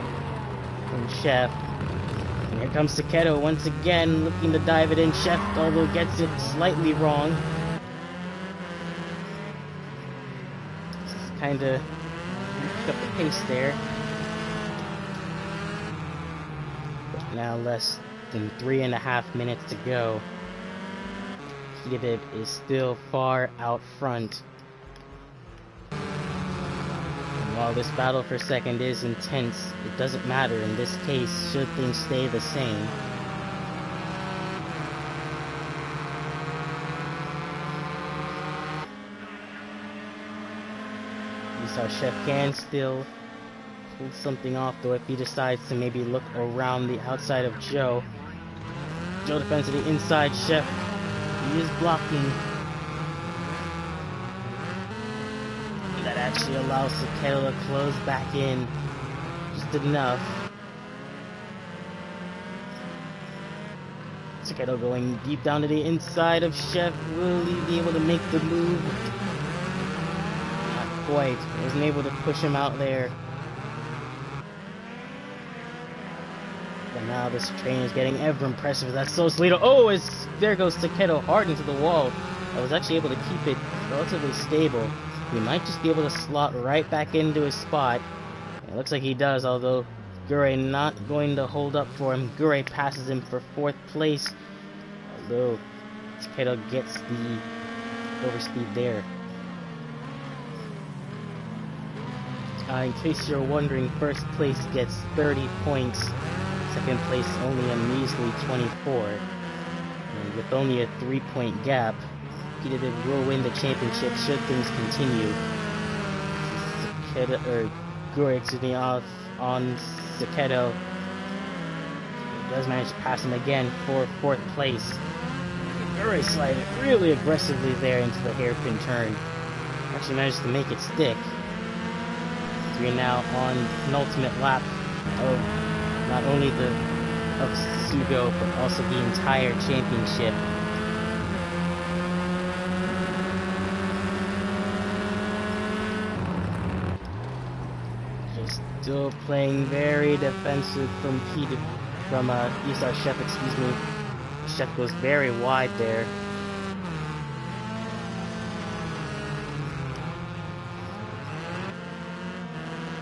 from Chef. And here comes Saketo once again, looking to dive it in. Chef, although gets it slightly wrong. Just kind of pick up the pace there. But now less than 3.5 minutes to go. Pidabib is still far out front. And while this battle for second is intense, it doesn't matter in this case should things stay the same. Our Chef can still pull something off though if he decides to maybe look around the outside of Joe. Joe defends to the inside. Chef, he is blocking. And that actually allows Saketo to close back in just enough. Saketo going deep down to the inside of Chef. Will he be able to make the move? Quite. Wasn't able to push him out there. But now this train is getting ever impressive. That's so Solito. Oh, there goes Saketo hard into the wall. I was actually able to keep it relatively stable. He might just be able to slot right back into his spot. It looks like he does, although Gure not going to hold up for him. Gure passes him for 4th place. Although Saketo gets the overspeed there. In case you're wondering, 1st place gets 30 points, 2nd place only a measly 24. And with only a 3-point gap, Pidabib will win the championship should things continue. Gure off on Saketo. He does manage to pass him again for 4th place. Gure sliding really aggressively there into the hairpin turn. Actually managed to make it stick. We are now on penultimate lap of not only of Sugo, but also the entire championship. Just still playing very defensive from Isar Chef, excuse me. Chef goes very wide there.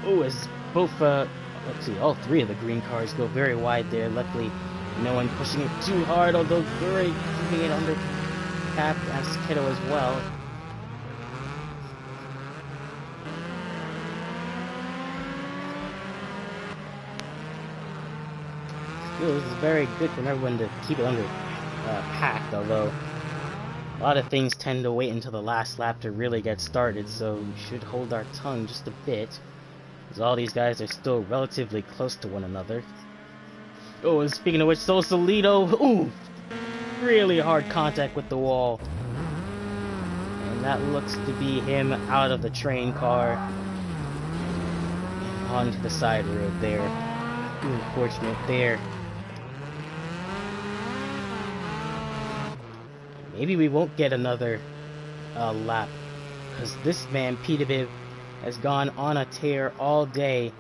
Oh, as both, let's see, all 3 of the green cars go very wide there. Luckily, no one pushing it too hard, although Gure keeping it under cap as Saketo as well. Still, this is very good from everyone to keep it under packed, although a lot of things tend to wait until the last lap to really get started, so we should hold our tongue just a bit. Because all these guys are still relatively close to one another. Oh, and speaking of which, Solito, ooh, really hard contact with the wall. And that looks to be him out of the train car. Onto the side road there. Unfortunate there. Maybe we won't get another lap. Because this man, Pidabib, has gone on a tear all day.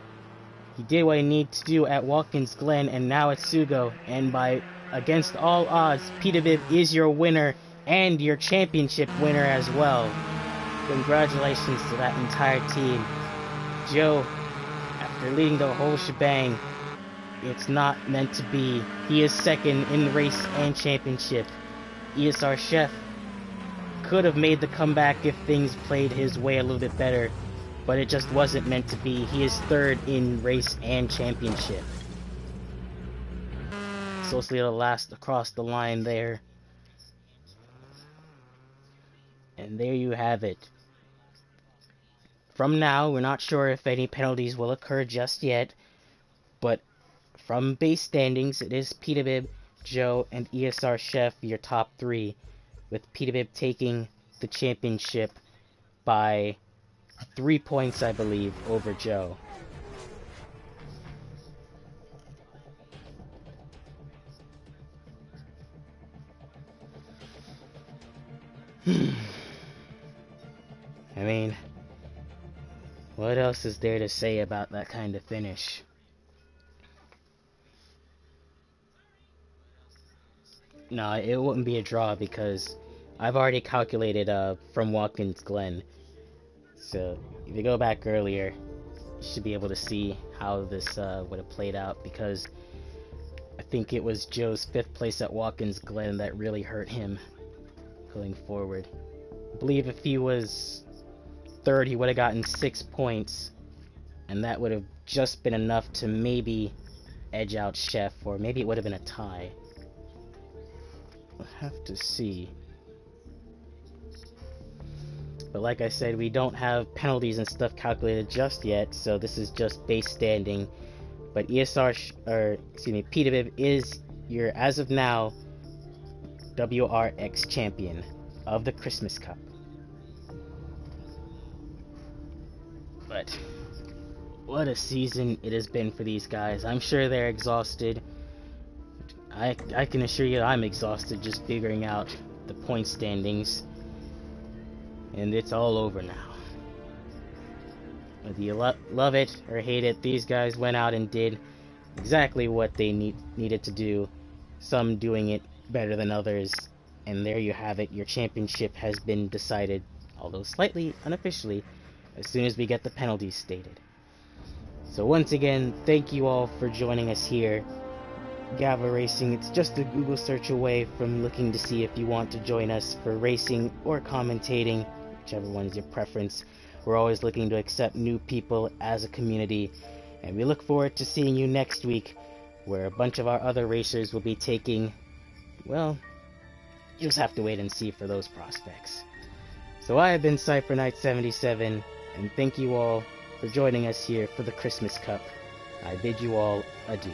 He did what he needed to do at Watkins Glen, and now at Sugo. And by against all odds, Pidabib is your winner and your championship winner as well. Congratulations to that entire team. Joe, after leading the whole shebang, it's not meant to be. He is 2nd in the race and championship. ESR Chef could have made the comeback if things played his way a little bit better, but it just wasn't meant to be. He is 3rd in race and championship. Solito last across the line there. And there you have it. From now, we're not sure if any penalties will occur just yet, but from base standings, it is Pidabib, Joe, and ESR Chef, your top 3, with Pidabib taking the championship by 3 points, I believe, over Joe. I mean, what else is there to say about that kind of finish? No, it wouldn't be a draw because I've already calculated from Watkins Glen. So if you go back earlier, you should be able to see how this would have played out, because I think it was Joe's 5th place at Watkins Glen that really hurt him going forward. I believe if he was 3rd, he would have gotten 6 points, and that would have just been enough to maybe edge out Chef, or maybe it would have been a tie. We'll have to see. But like I said, we don't have penalties and stuff calculated just yet, so this is just base standing. But PWB is your, as of now, WRX champion of the Christmas Cup. But what a season it has been for these guys. I'm sure they're exhausted. I can assure you I'm exhausted just figuring out the point standings. And it's all over now. Whether you love it or hate it, these guys went out and did exactly what they needed to do. Some doing it better than others. And there you have it. Your championship has been decided, although slightly unofficially, as soon as we get the penalties stated. So once again, thank you all for joining us here. Gavra Racing, it's just a Google search away from looking to see if you want to join us for racing or commentating, whichever one is your preference. We're always looking to accept new people as a community, and we look forward to seeing you next week, where a bunch of our other racers will be taking, well, you'll just have to wait and see for those prospects. So I have been Cypher Knight 77, and thank you all for joining us here for the Christmas Cup. I bid you all adieu.